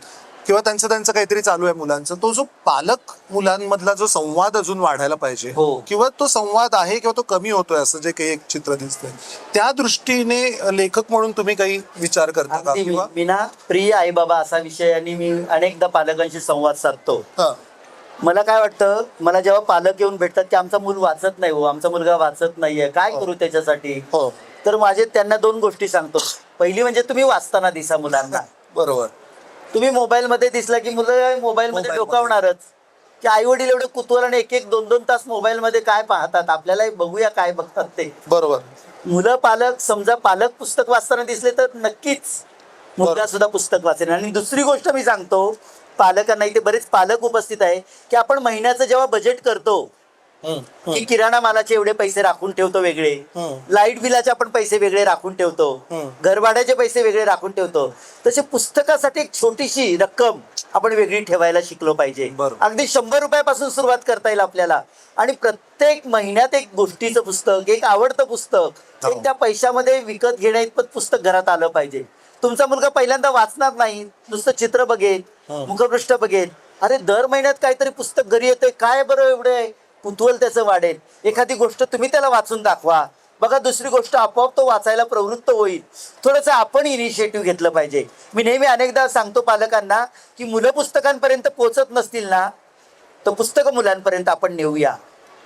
किंवा त्यांचं काहीतरी चालू आहे मुलांचं. तो जो पालक मुलांमधला जो संवाद अजून वाढायला पाहिजे किंवा तो संवाद आहे किंवा तो कमी होतोय असं जे काही एक चित्र दिसतंय, त्या दृष्टीने लेखक म्हणून तुम्ही काही विचार करता का? किंवा मी ना प्रिय आई बाबा असा विषय आणि मी अनेकदा पालकांशी संवाद साधतो. मला काय वाटतं, मला जेव्हा पालक येऊन भेटतात की आमचा मूल वाचत नाही, हो आमचा मुलगा वाचत नाहीये, काय करू त्याच्यासाठी, तर माझे त्यांना 2 गोष्टी सांगतो. पहिली म्हणजे तुम्ही वाचताना दिसा मुलांना. बरोबर. तुम्ही मोबाईल मध्ये दिसला की मुलं मोबाईल मध्ये डोकावणारच, की आई वडील एवढे कुतूहलाने 1-1, 2-2 तास मोबाईल मध्ये काय पाहतात, आपल्यालाही बघूया काय बघतात ते. बरोबर. मुलं पालक, समजा पालक पुस्तक वाचताना दिसले तर नक्कीच मुलगा सुद्धा पुस्तक वाचेल. आणि दुसरी गोष्ट मी सांगतो पालकांना, इथे बरेच पालक उपस्थित आहे, की आपण महिन्याचं जेव्हा बजेट करतो की किराणा मालाचे एवढे पैसे राखून ठेवतो वेगळे, लाईट बिलाचे आपण पैसे वेगळे राखून ठेवतो, घर भाड्याचे पैसे वेगळे राखून ठेवतो, तसे पुस्तकासाठी एक छोटीशी रक्कम आपण वेगळी ठेवायला शिकलो पाहिजे. अगदी 100 रुपयापासून सुरुवात करता येईल आपल्याला. आणि प्रत्येक महिन्यात एक गोष्टीचं पुस्तक, एक आवडतं पुस्तक, एक त्या पैशामध्ये विकत घेण्या इतपत पुस्तक घरात आलं पाहिजे. तुमचा मुलगा पहिल्यांदा वाचणार नाही, नुसतं चित्र बघेल, मुखपृष्ठ बघेल, अरे दर महिन्यात काहीतरी पुस्तक घरी येतंय, काय बरं एवढे कुतूहल त्याचं वाढेल. एखादी गोष्ट तुम्ही त्याला वाचून दाखवा, बघा दुसरी गोष्ट आपोआप तो वाचायला प्रवृत्त होईल. थोडंसं आपण इनिशिएटिव्ह घेतलं पाहिजे. मी नेहमी अनेकदा सांगतो पालकांना की मुलं पुस्तकांपर्यंत पोहोचत नसतील ना तर पुस्तकं मुलांपर्यंत आपण नेऊया.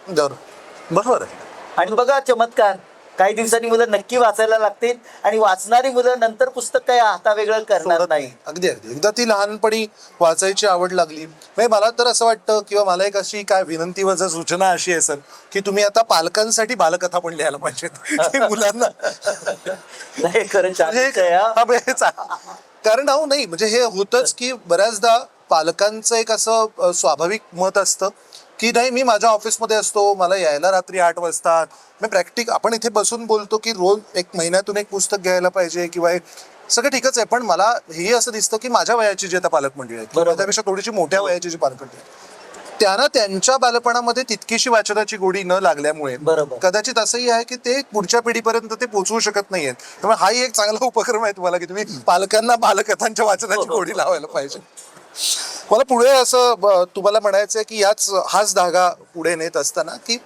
बरोबर आहे. आणि बघा चमत्कार, काही दिवसांनी मुलं नक्की वाचायला लागतील आणि वाचणारी मुलं नंतर पुस्तक काही हातावेगळं करणार नाही. अगदी अगदी. एकदा ती लहानपणी वाचायची आवड लागली, म्हणजे मला तर असं वाटतं किंवा मला एक अशी काय विनंती व सूचना अशी आहे सर की तुम्ही आता पालकांसाठी बालकथा पण लिहायला पाहिजेत मुलांना. नाही खरं कारण नाही म्हणजे हे होतच की बऱ्याचदा पालकांचं एक असं स्वाभाविक मत असतं की नाही, मी माझ्या ऑफिसमध्ये असतो, मला यायला रात्री 8 वाजता. मी आपण इथे बसून बोलतो की रोज एक महिन्यातून एक पुस्तक घ्यायला पाहिजे किंवा एक सगळं ठीकच आहे, पण मला हे असं दिसतं की माझ्या वयाची जी आता पालकमंडळी आहेत किंवा त्यापेक्षा थोडीशी मोठ्या वयाची जी पालकमंडळी आहेत, त्यांना त्यांच्या बालपणामध्ये तितकीशी वाचनाची गोडी न लागल्यामुळे कदाचित असंही आहे की ते पुढच्या पिढीपर्यंत ते पोहोचवू शकत नाहीयेत. त्यामुळे हाही एक चांगला उपक्रम आहे तुम्हाला की तुम्ही पालकांना बालकथांच्या वाचनाची गोडी लावायला पाहिजे. मला पुढे असं तुम्हाला म्हणायचं आहे की हाच धागा पुढे नेत असताना की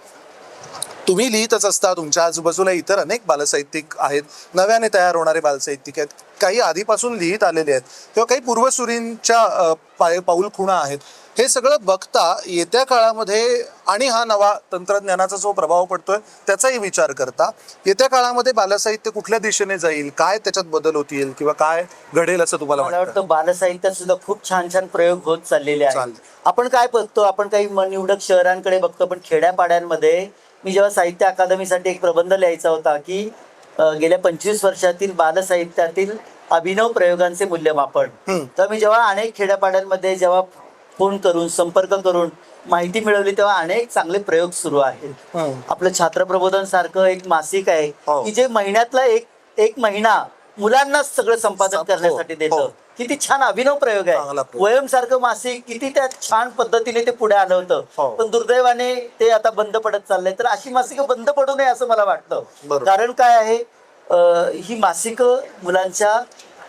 तुम्ही लिहितच असता, तुमच्या आजूबाजूला इतर अनेक बालसाहित्यिक आहेत, नव्याने तयार होणारे बालसाहित्यिक आहेत, काही आधीपासून लिहित आलेले आहेत किंवा काही पूर्वसुरींच्या पाऊल खुणा आहेत. हे सगळं बघता येत्या काळामध्ये आणि हा नवा तंत्रज्ञानाचा जो प्रभाव पडतोय त्याचाही विचार करता येत्या काळामध्ये बालसाहित्य कुठल्या दिशेने जाईल, काय त्याच्यात बदल होतील किंवा काय घडेल असं तुम्हाला मला वाटतं? बालसाहित्यात सुद्धा खूप छान छान प्रयोग होत चाललेले आहेत. आपण काय बघतो, आपण काही निवडक शहरांकडे बघतो, पण खेड्यापाड्यांमध्ये मी जेव्हा साहित्य अकादमीसाठी एक प्रबंध लिहायचा होता की गेल्या 25 वर्षातील बालसाहित्यातील अभिनव प्रयोगांचे मूल्यमापन, तर मी जेव्हा अनेक खेड्यापाड्यांमध्ये जेव्हा फोन करून संपर्क करून माहिती मिळवली तेव्हा अनेक चांगले प्रयोग सुरू आहेत. आपलं छात्र प्रबोधन सारखं एक मासिक आहे की जे महिन्यातला एक महिना मुलांना सगळं संपादन करण्यासाठी देतं. किती छान अभिनव प्रयोग आहे. वयम सारखं मासिक किती त्या छान पद्धतीने ते पुढे आलं होतं, पण दुर्दैवाने ते आता बंद पडत चाललंय. तर अशी मासिकं बंद पडू नये असं मला वाटतं. कारण काय आहे, ही मासिकं मुलांच्या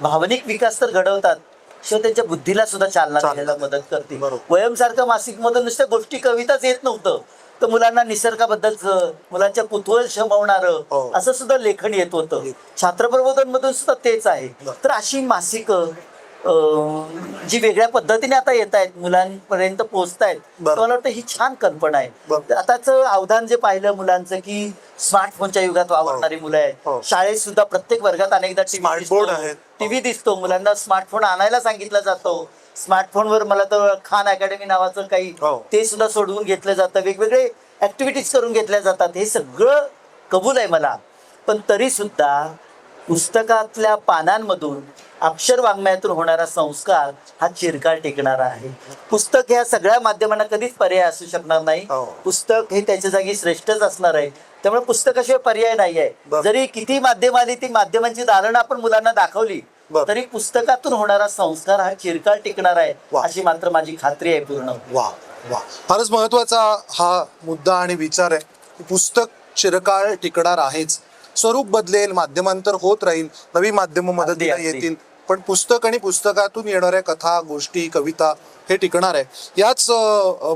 भावनिक विकास तर घडवतात, शिवाय त्यांच्या बुद्धीला सुद्धा चालना द्यायला मदत करते. वयम सारखं मासिक मधून नुसत्या गोष्टी कविताच येत नव्हतं, तर मुलांना निसर्गाबद्दलचं, मुलांच्या कुतूहल शमवणारं असं सुद्धा लेखन येत होतं. छात्र प्रबोधन मधून सुद्धा तेच आहे. तर अशी मासिकं जी वेगळ्या पद्धतीने आता येत आहेत, मुलांपर्यंत पोहोचतायत, मला वाटतं ही छान कल्पना आहे. आताच अवधान जे पाहिलं मुलांचं की स्मार्टफोनच्या युगात वावरणारी मुलं आहेत. शाळेत सुद्धा प्रत्येक वर्गात अनेकदा टीव्ही दिसतो, मुलांना स्मार्टफोन आणायला सांगितलं जातो. स्मार्टफोनवर मला तर खान अकॅडमी नावाचं काही ते सुद्धा सोडवून घेतलं जातं, वेगवेगळे ऍक्टिव्हिटीज करून घेतल्या जातात. हे सगळं कबूल आहे मला, पण तरी सुद्धा पुस्तकातल्या पानांमधून अक्षर वाङ्मयातून होणारा संस्कार हा चिरकाल टिकणारा आहे. पुस्तक ह्या सगळ्या माध्यमांना कधीच पर्याय असू शकणार नाही. पुस्तक हे त्याच्या जागी श्रेष्ठच असणार आहे. त्यामुळे पुस्तकाशिवाय पर्याय नाही आहे. जरी किती माध्यम आली, ती माध्यमांची दालनं आपण मुलांना दाखवली, तरी पुस्तकातून होणारा संस्कार हा चिरकाल टिकणार आहे अशी मात्र माझी खात्री आहे पूर्ण. वा वा, फारच महत्वाचा हा मुद्दा आणि विचार आहे. पुस्तक चिरकाळ टिकणार आहेच. स्वरूप बदलेल, माध्यमांतर होत राहील, नवी माध्यम मदतीला येतील, पण पुस्तक आणि पुस्तकातून येणाऱ्या कथा, गोष्टी, कविता हे टिकणार आहे. याच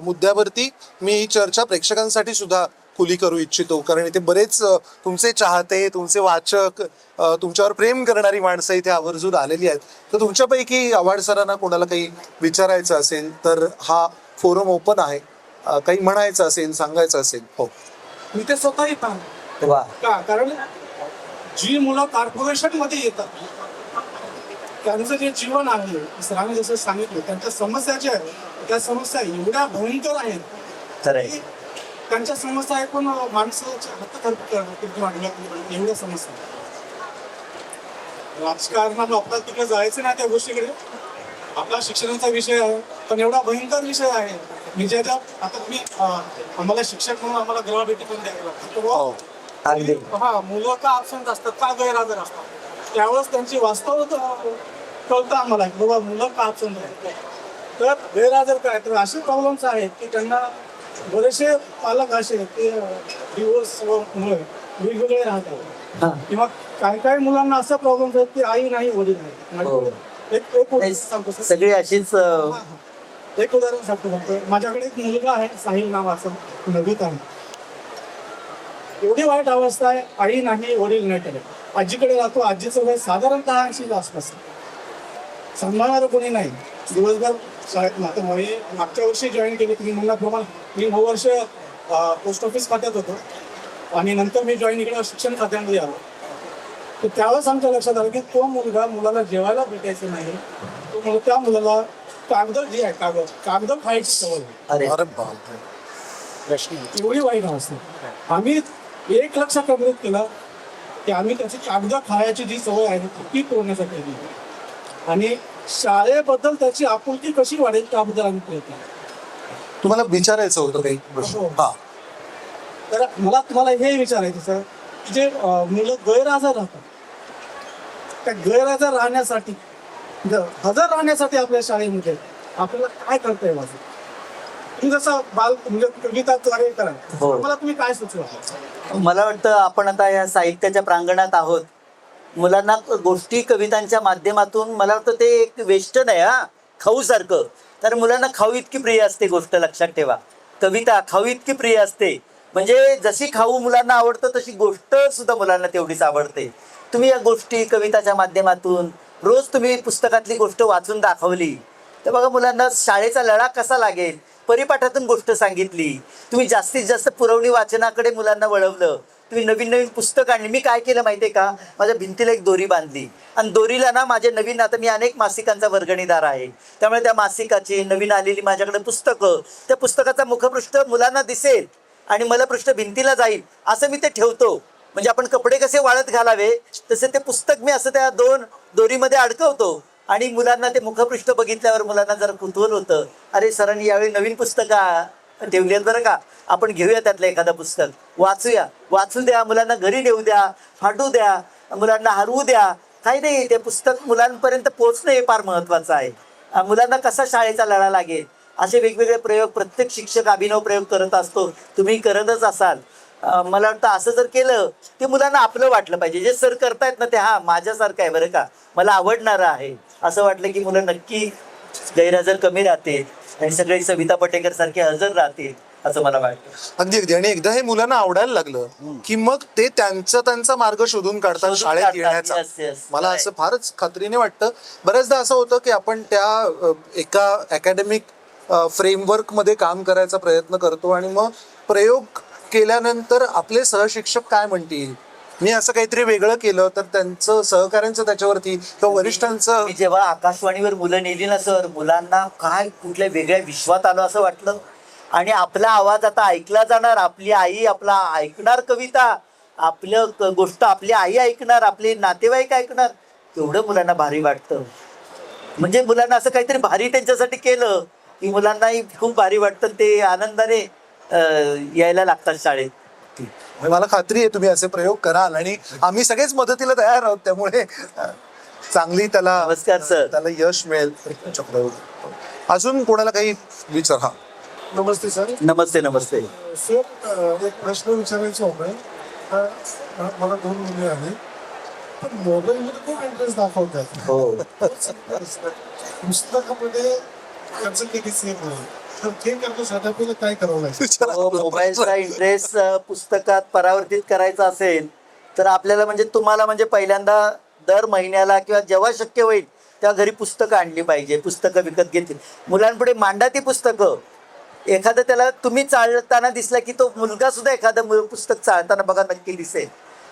मुद्द्यावरती मी ही चर्चा प्रेक्षकांसाठी सुद्धा खुली करू इच्छितो, कारण इथे बरेच तुमचे चाहते, तुमचे वाचक, तुमच्यावर प्रेम करणारी माणसं इथे आवर्जून आलेली आहेत. तर तुमच्यापैकी आव्हाड सरांना कोणाला काही विचारायचं असेल तर हा फोरम ओपन आहे. काही म्हणायचं असेल, सांगायचं असेल. हो, मी ते स्वतःही पाहतो का, कारण जी मुलं कॉर्पोरेशन मध्ये येतात त्यांचं जे जीवन आहे, सरांनी जसं सांगितलं, त्यांच्या समस्या ज्या आहेत त्या समस्या एवढ्या भयंकर आहेत, त्यांच्या समस्या ऐकून माणसाच्या हातात एवढ्या समस्या. राजकारणात आपल्याला तिकडे जायचं नाही त्या गोष्टीकडे, आपला शिक्षणाचा विषय आहे, पण एवढा भयंकर विषय आहे मी ज्याच्या आता तुम्ही आम्हाला शिक्षक म्हणून आम्हाला ग्रहभेटी पण द्यावी लागते. हा, मुलं का absent असतात, का गैरहजर असतात, त्यावेळेस त्यांची वास्तव कळतं आम्हाला की बाबा मुलं का absent आहेत, तर गैरहजर काय. तर असे प्रॉब्लेम्स आहेत की त्यांना बरेचसे पालक असे ते डिवोर्स मुळे वेगवेगळे राहतात, किंवा काही काही मुलांना असा प्रॉब्लेम आहेत की आई नाही, वडील नाही. सगळी अशीच एक उदाहरण सांगतो. माझ्याकडे एक मुलगा आहे, साहिल नावाचा, नवीत आहे. एवढी वाईट अवस्था आहे, आई नाही, वडील नाही त्याला. आजीकडे राहतो, आजीचं वय साधारणतः 80 आसपास, सांभाळणारं कोणी नाही. दिवसभर शाळेत मागच्या वर्षी जॉईन केली तुम्ही म्हणला प्रमाण. मी 9 वर्ष पोस्ट ऑफिस खात्यात होतो आणि नंतर मी जॉईन इकडे शिक्षण खात्यामध्ये आलो. तर त्यावेळेस आमच्या लक्षात आलं की तो मुलाला जेवायला भेटायचं नाही, तो त्या मुलाला कागद जे आहे कागद खायची सवय. एवढी वाईट अवस्था. आम्ही 1 लक्ष केंद्रित केलं की आम्ही त्याची कागद खायची जी सवय आहे ती तोडण्यासाठी. आणि शाळेबद्दल त्याची आपुलकी कशी वाढेल त्याबद्दल आम्ही प्रयत्न करू. तुम्हाला विचारायचं होतं काही प्रश्न? हा. तर मला तुम्हाला हे विचारायचं सर, की जे मुलं गैरहजर राहतात, त्या गैरहजर राहण्यासाठी, हजर राहण्यासाठी आपल्या शाळेमध्ये आपल्याला काय करता येईल? तुम्ही जसं म्हणजे कविताद्वारे करा, हो. मला तुम्ही काय सुचवा? मला वाटतं आपण आता या साहित्याच्या प्रांगणात आहोत. मुलांना गोष्टी कवितांच्या माध्यमातून, मला वाटतं ते एक वेस्टर्न आहे हा, खाऊ सारखं. तर मुलांना खाऊ इतकी प्रिय असते, गोष्ट लक्षात ठेवा. कविता खाऊ इतकी प्रिय असते, म्हणजे जशी खाऊ मुलांना आवडतं तशी गोष्ट सुद्धा मुलांना तेवढीच आवडते. तुम्ही या गोष्टी कविताच्या माध्यमातून रोज तुम्ही पुस्तकातली गोष्ट वाचून दाखवली तर बघा मुलांना शाळेचा लळा कसा लागेल. परिपाठातून गोष्ट सांगितली, तुम्ही जास्तीत जास्त पुरवणी वाचनाकडे मुलांना वळवलं, तुम्ही नवीन नवीन पुस्तक आणली. मी काय केलं माहिती आहे का, माझ्या भिंतीला एक दोरी बांधली आणि दोरीला ना माझे नवीन, आता मी अनेक मासिकांचा वर्गणीदार आहे, त्यामुळे त्या मासिकाची नवीन आलेली माझ्याकडे पुस्तकं, त्या पुस्तकाचा मुखपृष्ठ मुलांना दिसेल आणि मला पृष्ठ भिंतीला जाईल असं मी ते ठेवतो. म्हणजे आपण कपडे कसे वाळत घालावे तसे ते पुस्तक मी असं त्या दोन दोरीमध्ये अडकवतो आणि मुलांना ते मुखपृष्ठ बघितल्यावर मुलांना जरा कुतूहल होतं, अरे सरांनी यावेळी नवीन पुस्तकं ठेवली आहेत बरं का, आपण घेऊया त्यातलं एखादं पुस्तक, वाचूया, वाचू द्या, मुलांना घरी नेऊ द्या, फाटू द्या, मुलांना हरवू द्या, काही नाही, ते पुस्तक मुलांपर्यंत पोहोचणं हे फार महत्त्वाचं आहे. मुलांना कसा शाळेचा लळा लागेल असे वेगवेगळे प्रयोग प्रत्येक शिक्षक अभिनव प्रयोग करत असतो, तुम्ही करतच असाल. मला वाटतं असं जर केलं ते मुलांना आपलं वाटलं पाहिजे. जे सर करतायत ना ते हा माझ्यासारखं आहे बरं का, मला आवडणारं आहे असं वाटलं की मुलं नक्की गैरहजर कमी राहते आणि सगळे सविता पटेकर सारखे हजर राहतील असं मला वाटतं. अगदी अगदी. आणि एकदा हे मुलांना आवडायला लागलं की मग ते त्यांचा मार्ग शोधून काढतात शाळेत येण्याचा. Yes, yes. मला असं फारच खात्रीने वाटतं. बऱ्याचदा असं होतं की आपण त्या एका अकॅडमिक फ्रेमवर्क मध्ये काम करायचा प्रयत्न करतो आणि मग प्रयोग केल्यानंतर आपले सहशिक्षक काय म्हणतील, मी असं काहीतरी वेगळं केलं तर त्यांचं सहकाऱ्यांचं त्याच्यावरती किंवा वरिष्ठांचं. मी जेव्हा आकाशवाणीवर मुलं नेली ना सर, मुलांना काय कुठल्या वेगळ्या विश्वात आलो असं वाटलं आणि आपला आवाज आता ऐकला जाणार, आपली आई आपला ऐकणार, कविता आपलं गोष्ट आपली आई ऐकणार, आपले नातेवाईक ऐकणार, एवढं मुलांना भारी वाटतं. म्हणजे मुलांना असं काहीतरी भारी त्यांच्यासाठी केलं की मुलांनाही खूप भारी वाटतं, ते आनंदाने यायला लागतात शाळेत. मला खात्री आहे तुम्ही असे प्रयोग कराल आणि आम्ही सगळेच मदतीला तयार आहोत, त्यामुळे चांगली त्याला नमस्कार सर. त्याला यश मिळेल. अजून कोणाला काही विचार? हा, नमस्ते सर. नमस्ते नमस्ते. सर, एक प्रश्न विचारायचा होता. मला 2 मुले आहेत, पण मोबाईलमध्ये खूप इंटरेस्ट दाखवतात. हो, पुस्तकामध्ये खर्च कितीच येत नाही, तर ते करण्यासाठी आपल्याला काय करावं लागेल? हो, मोबाईलचा इंटरेस्ट पुस्तकात परावर्तित करायचा असेल तर आपल्याला म्हणजे तुम्हाला म्हणजे पहिल्यांदा दर महिन्याला किंवा जेव्हा शक्य होईल तेव्हा घरी पुस्तकं आणली पाहिजे, पुस्तकं विकत घेतील, मुलांपुढे मांडा ती पुस्तकं. एखादं त्याला तुम्ही चालताना दिसला की तो मुलगा सुद्धा एखादं पुस्तक चालताना बघा नक्की दिसेल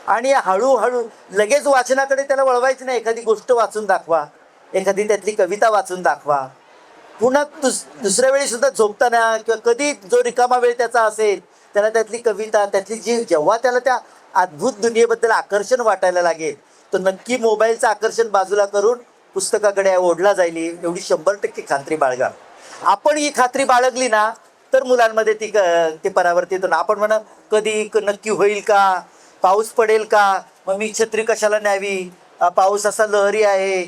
आणि हळूहळू लगेच वाचनाकडे त्याला वळवायचं नाही. एखादी गोष्ट वाचून दाखवा, एखादी त्यातली कविता वाचून दाखवा, पुन्हा दुसऱ्या वेळी सुद्धा झोपताना किंवा कधी जो रिकामा वेळ त्याचा असेल त्याला त्यातली कविता, त्यातली जेव्हा त्याला त्या अद्भुत दुनियेबद्दल आकर्षण वाटायला लागेल तर नक्की मोबाईलचं आकर्षण बाजूला करून पुस्तकाकडे ओढला जाईल, एवढी 100% खात्री बाळगा. आपण ही खात्री बाळगली ना तर मुलांमध्ये ते परावर्तित होणं. आपण म्हणा कधी नक्की होईल का, पाऊस पडेल का, मग मी छत्री कशाला न्यावी, पाऊस असा लहरी आहे,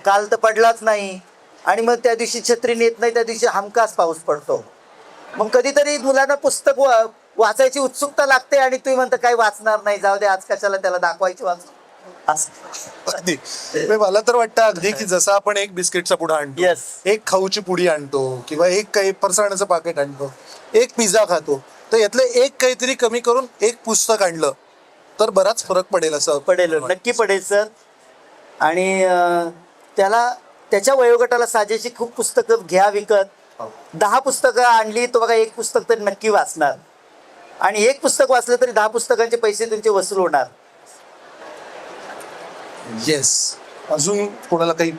काल तर पडलाच नाही, आणि मग त्या दिवशी छत्री नेत नाही, त्या दिवशी हमखास पाऊस पडतो. मग कधीतरी मुलांना पुस्तक वाचायची उत्सुकता लागते आणि तुम्ही म्हणता काही वाचणार नाही, जाऊ दे आज कशाला त्याला दाखवायची वाचू. अगदी. मला तर वाटतं अगदी की जसं आपण एक बिस्किटचा पुडा आणतो, Yes. एक खाऊची पुडी आणतो किंवा एक काही फरसाण्याचं पाकिट आणतो, एक पिझ्झा खातो, तर यातलं एक काहीतरी कमी करून एक पुस्तक आणलं तर बराच फरक पडेल असं पडेल, नक्की पडेल सर. आणि त्याला त्याच्या वयोगटाला साजेशी खूप पुस्तकं घ्या विकत. 10 पुस्तकं आणली तर बघा एक पुस्तक तरी नक्की वाचणार आणि एक पुस्तक वाचलं तरी 10 पुस्तकांचे पैसे तुमचे वसूल होणार. येस. अजून कोणाला काही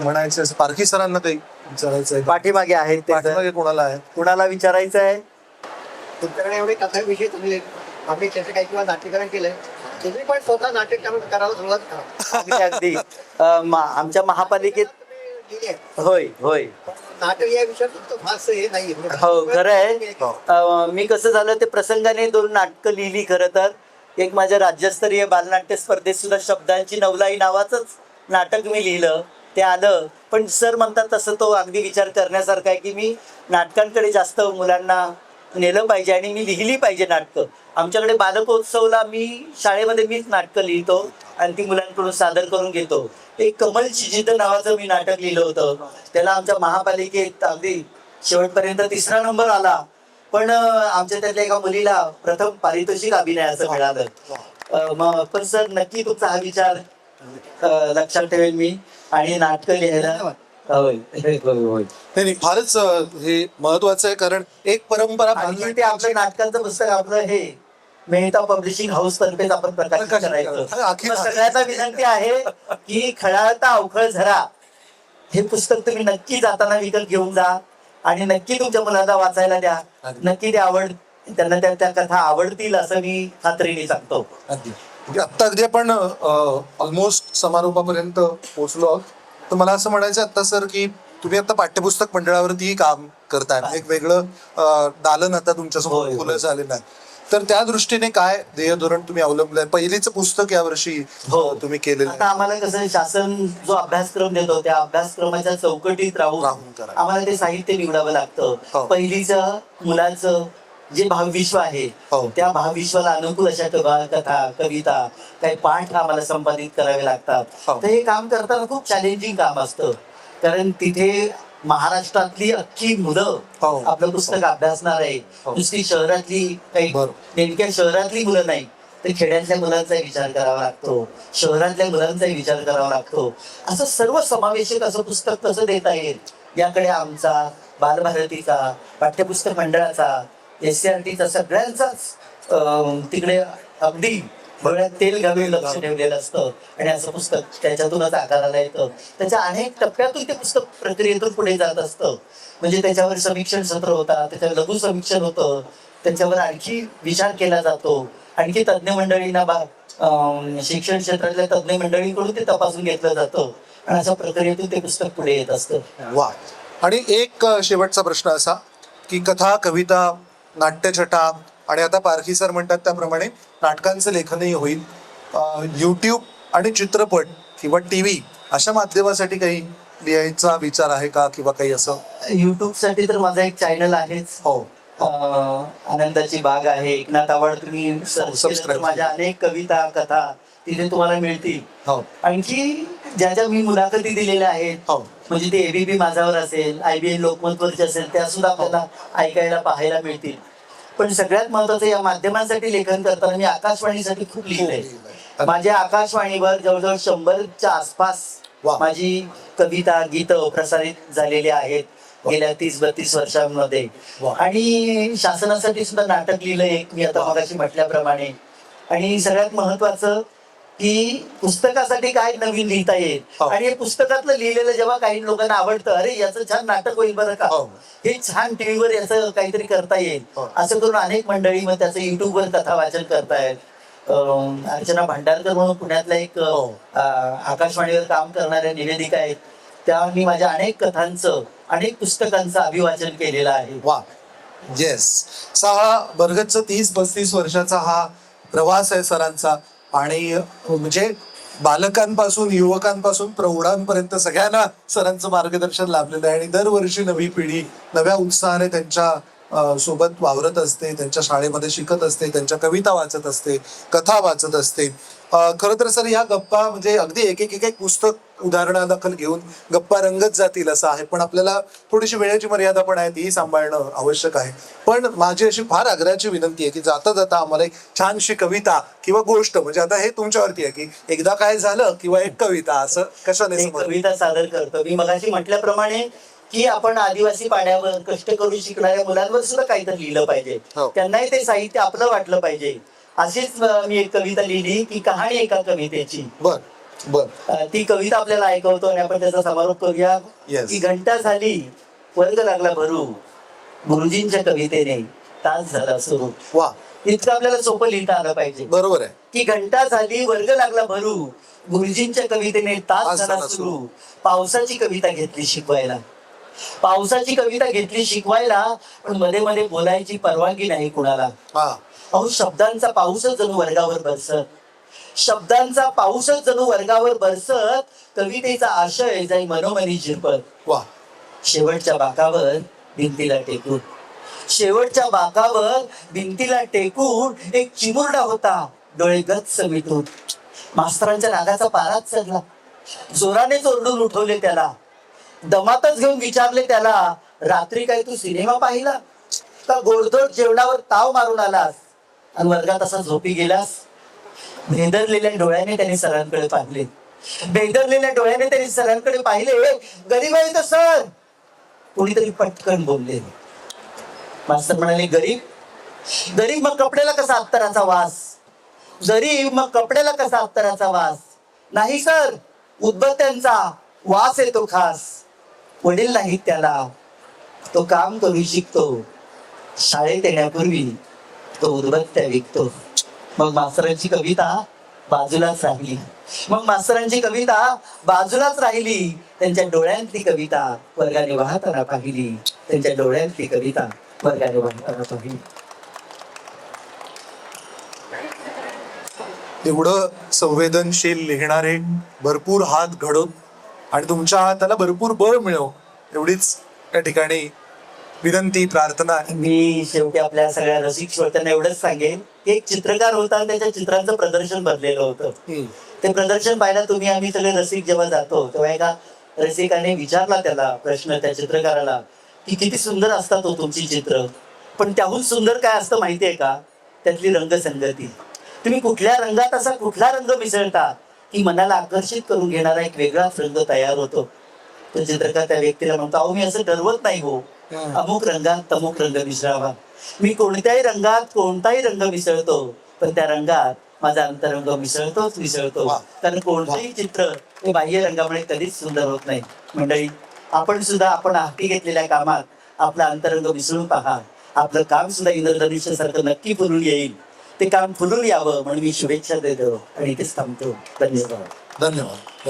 म्हणायचं आहे? पारखी सरांना काही विचारायचं आहे? पाठीमागे आहेत ते, पाठीमागे कोणाला आहे? कुणाला विचारायचं आहे? तुमच्याकडे एवढे कथाविषयी तुम्ही आम्ही त्याचं काही किंवा नाट्यकरण केलंय, तुम्ही पण स्वतः नाट्यकरण करायला सुरुवात करा. अगदी अगदी. आमच्या महापालिकेत लिहिली आहे. होय होय नाटक या विषयात तुमचं फारसं हे नाही हो खरं आहे. मी कसं झालं ते प्रसंगाने 2 नाटकं लिहिली खरं तर. एक माझ्या राज्यस्तरीय बालनाट्य स्पर्धेत सुद्धा शब्दांची नवलाई नावाचंच नाटक मी लिहिलं, ते आलं. पण सर म्हणतात तसं तो अगदी विचार करण्यासारखा आहे की मी नाटकांकडे जास्त मुलांना नेलं पाहिजे आणि मी लिहिली पाहिजे नाटकं. आमच्याकडे बालकोत्सवला मी शाळेमध्ये मीच नाटकं लिहितो आणि ती मुलांकडून सादर करून घेतो. एक कमलची जिद्द नावाचं मी नाटक लिहिलं होतं. त्याला आमच्या महापालिकेत अगदी शेवटपर्यंत 3रा नंबर आला. पण आमच्या त्यातल्या एका मुलीला प्रथम पारितोषिक अभिनयाचं मिळालं. मग पण सर नक्की तुमचा हा विचार लक्षात ठेवेल मी आणि नाटकं लिहायला. होय होय होय. नाही नाही, फारच हे महत्वाचं आहे, कारण एक परंपरा आणि ते आपलं नाटकांचं पुस्तक आपलं हे मेहता पब्लिशिंग हाऊस तर्फेच आपण प्रकाशित करायचं. अखिल- मग सगळ्यांना विनंती आहे की खळाळता अवखळ झरा हे पुस्तक तुम्ही नक्की जाताना विकत घेऊन जा आणि नक्की तुमच्या मुलांना वाचायला द्या. नक्की ते त्यांना त्या कथा आवडतील असं मी खात्रीने सांगतो. अगदी म्हणजे आत्ता अगदी आपण ऑलमोस्ट समारोपापर्यंत पोहोचलो आहोत. तर मला असं म्हणायचं आता सर की तुम्ही आता पाठ्यपुस्तक मंडळावरतीही काम करताय, एक वेगळं दालन आता तुमच्यासमोर होय, खुलं झालेलं आहे. तर त्या दृष्टीने काय ध्येय धोरण तुम्ही अवलंबलंय? पहिलीचं पुस्तक यावर्षी तुम्ही केलेलं आता आम्हाला कसं शासन जो अभ्यासक्रम देतो त्या अभ्यासक्रमाच्या चौकटीत राहून करा. आम्हाला ते साहित्य निवडावं लागतं. हो. पहिलीचं मुलाचं जे भावविश्व आहे हो. त्या भावविश्वाला अनुकूल अशा कथा कविता काही पाठ आम्हाला संपादित करावे लागतात. हो. तर हे काम करताना खूप चॅलेंजिंग काम असतं, कारण तिथे महाराष्ट्रातली अख्खी मुलं हो. आपलं पुस्तक अभ्यासणार आहे. हो. नुसती शहरातली काही बरोबर. नेमक्या शहरातली मुलं नाही तर खेड्यातल्या मुलांचाही विचार करावा लागतो, शहरातल्या मुलांचाही विचार करावा लागतो. असं सर्व समावेशक असं पुस्तक कसं देता येईल याकडे आमचा, बालभारतीचा, पाठ्यपुस्तक मंडळाचा, SCRTचा सगळ्यांचाच तिकडे अगदी डोळ्यात तेल घालून लक्ष ठेवलेलं असतं. आणि असं पुस्तक त्याच्यातूनच आकाराला येतं. त्याच्या अनेक टप्प्यातून ते पुस्तक प्रक्रियेतून पुढे जात असतं. म्हणजे त्याच्यावर समीक्षण सत्र होतात, त्याच्यावर लघु समीक्षण होतं, त्याच्यावर आणखी विचार केला जातो, आणखी तज्ज्ञ मंडळींना शिक्षण क्षेत्रातल्या तज्ज्ञ मंडळींकडून ते तपासून घेतलं जातं आणि अशा प्रक्रियेतून ते पुस्तक पुढे येत असतं. वा. आणि एक शेवटचा प्रश्न असा की कथा, कविता, नाट्यछटा आणि आता पारखी सर म्हणतात त्याप्रमाणे नाटकांचं लेखनही होईल. YouTube आणि चित्रपट किंवा TV अशा माध्यमासाठी काही लिहायचा विचार आहे का, किंवा काही असं? युट्यूबसाठी तर माझा एक चॅनल आहेच. हो. आनंदाची बाग आहे, एकनाथ आवाड तुम्ही search केलं तर माझ्या अनेक कविता कथा तिथे तुम्हाला मिळतील. हो. आणखी ज्या मी मुलाखती दिलेल्या आहेत, हो. म्हणजे ते ABP माझावर असेल, IBN लोकमतवरचे असेल, त्या सुद्धा आपल्याला ऐकायला पाहायला मिळतील. पण सगळ्यात महत्वाचं या माध्यमांसाठी लेखन करताना मी आकाशवाणीसाठी खूप लिहिलंय. माझ्या आकाशवाणीवर जवळजवळ 100च्या आसपास वा. माझी कविता गीतं प्रसारित झालेली आहेत गेल्या 30-32 वर्षांमध्ये. वा. आणि शासनासाठी सुद्धा नाटक लिहिलंय एक मी आता मगाशी म्हटल्याप्रमाणे. आणि सगळ्यात महत्वाचं की पुस्तकासाठी काय नवीन लिहिता येईल. हो. आणि हे पुस्तकातलं लिहिलेलं जेव्हा काही लोकांना आवडतं, अरे याचं छान नाटक होईल बरं का, हो. हे छान टीव्हीवर याचं काहीतरी करता येईल, हो. असं करून अनेक मंडळी मग त्याचं युट्यूबवर कथा वाचन करतायत. अर्चना भांडारकर म्हणून पुण्यातल्या एक हो. आकाशवाणीवर काम करणाऱ्या निवेदिका आहेत, त्या मी माझ्या अनेक कथांचं अनेक पुस्तकांचं अभिवाचन केलेलं आहे. वा. येस. हा बरगतचा 30-35 वर्षाचा हा प्रवास आहे सरांचा. आणि म्हणजे बालकांपासून युवकांपासून प्रौढांपर्यंत सगळ्यांना सरांचं मार्गदर्शन लाभलेलं आहे. आणि दरवर्षी नवी पिढी नव्या उत्साहाने त्यांच्या सोबत वावरत असते, त्यांच्या शाळेमध्ये शिकत असते, त्यांच्या कविता वाचत असते, कथा वाचत असते. खरं तर सर या गप्पा म्हणजे अगदी एक पुस्तक उदाहरणादाखल घेऊन गप्पा रंगत जातील असं आहे, पण आपल्याला थोडीशी वेळेची मर्यादा पण आहे, तीही सांभाळणं आवश्यक आहे. पण माझी अशी फार आग्रहाची विनंती आहे की जाता जाता आम्हाला एक छानशी कविता किंवा गोष्ट, म्हणजे आता हे तुमच्यावरती आहे की एकदा काय झालं किंवा एक कविता, असं कशाने एक कविता सादर करतो. मी मगाशी म्हटल्याप्रमाणे की आपण आदिवासी पाड्यावर कष्ट करून शिकणाऱ्या मुलांवर सुद्धा काहीतरी लिहिलं पाहिजे, हो. त्यांनाही ते साहित्य आपलं वाटलं पाहिजे. अशीच मी एक कविता लिहिली की कहाणी एका कवितेची. बर. ती कविता आपल्याला ऐकवतो आणि आपण त्याचा समारोप करूया. Yes. की घंटा झाली वर्ग लागला भरू, गुरुजींच्या कवितेने तास झाला सुरू. वा. इतकं आपल्याला सोपं लिहिता आलं पाहिजे बरोबर आहे. की घंटा झाली वर्ग लागला भरू, गुरुजींच्या कवितेने तास तास झाला झाला सुरू, पावसाची कविता घेतली शिकवायला, पावसाची कविता घेतली शिकवायला, पण मध्ये मध्ये बोलायची परवानगी नाही कुणाला. हा अहो शब्दांचा पाऊसच जणू वर्गावर बरसत, शब्दांचा पाऊसच जणू वर्गावर बरसत, कवितेचा आशय जाई मनोमनी झिरपत. वा शेवटच्या बाकावर भिंतीला टेकून, शेवटच्या बाकावर भिंतीला टेकून एक चिमुरडा होता डोळे गच्च मिटून. मास्तरांच्या रागाचा पाराच चढला, जोरानेच ओरडून उठवले त्याला, दमातच घेऊन विचारले त्याला, रात्री काय तू सिनेमा पाहिला का गोडधोड जेवणावर ताव मारून आलास आणि वर्गात असा झोपी गेलास. भेदरलेल्या डोळ्याने त्याने सरांकडे पाहिले, भेदरलेल्या डोळ्याने त्याने सरांकडे पाहिले. गरीब आहे तर सर, कोणीतरी पटकन बोलले. मास्तर म्हणाले गरीब, गरीब मग कपड्याला कसा अत्तराचा वास, गरीब मग कपड्याला कसा अत्तराचा वास. नाही सर, उदबत्त्यांचा वास येतो खास. वडील नाहीत त्याला, तो काम करू शिकतो, शाळेत येण्यापूर्वी तो उदबत्त्या विकतो. मग मास्तरांची कविता बाजूलाच राहिली, मग मास्तरांची कविता बाजूलाच राहिली. त्यांच्या डोळ्यांतली कविता वर्गाने वाहताना पाहिली, त्यांच्या डोळ्यांतली कविता वर्गाने वाहताना पाहिली. एवढं संवेदनशील लिहिणारे भरपूर हात घडून आणि तुमच्या हाताला भरपूर बळ मिळव एवढीच त्या ठिकाणी विनंती, प्रार्थना आहे. मी शेवटी आपल्या सगळ्या रसिक श्रोत्यांना एवढंच सांगेन की एक चित्रकार होता आणि त्याच्या चित्रांचं प्रदर्शन भरलेलं होतं. ते प्रदर्शन पाहायला तुम्ही आम्ही सगळे रसिक जेव्हा जातो तेव्हा एका रसिकाने विचारला त्याला प्रश्न त्या चित्रकाराला की किती सुंदर असतात हो तुमची चित्र, पण त्याहून सुंदर काय असतं माहितीये का, त्यातली रंगसंगती. तुम्ही कुठल्या रंगात असा कुठला रंग मिसळता की मनाला आकर्षित करून घेणारा एक वेगळाच रंग तयार होतो. तो चित्रकार त्या व्यक्तीला म्हणतो, अहो मी असं ठरवत नाही हो, अमुक रंगात तमुक रंग मिसळावा. मी कोणत्याही रंगात कोणताही रंग मिसळतो, पण त्या रंगात माझा अंतरंग मिसळतो. कारण कोणतंही चित्र हे बाह्य रंगामुळे कधीच सुंदर होत नाही. मंडळी, आपण सुद्धा आपण हाती घेतलेल्या कामात आपला अंतरंग मिसळून पहा. आपलं काम सुद्धा इंद्रधनुष्यासारखं नक्की फुलून येईल. ते काम फुलून यावं म्हणून मी शुभेच्छा देतो आणि इथेच थांबतो. धन्यवाद. धन्यवाद.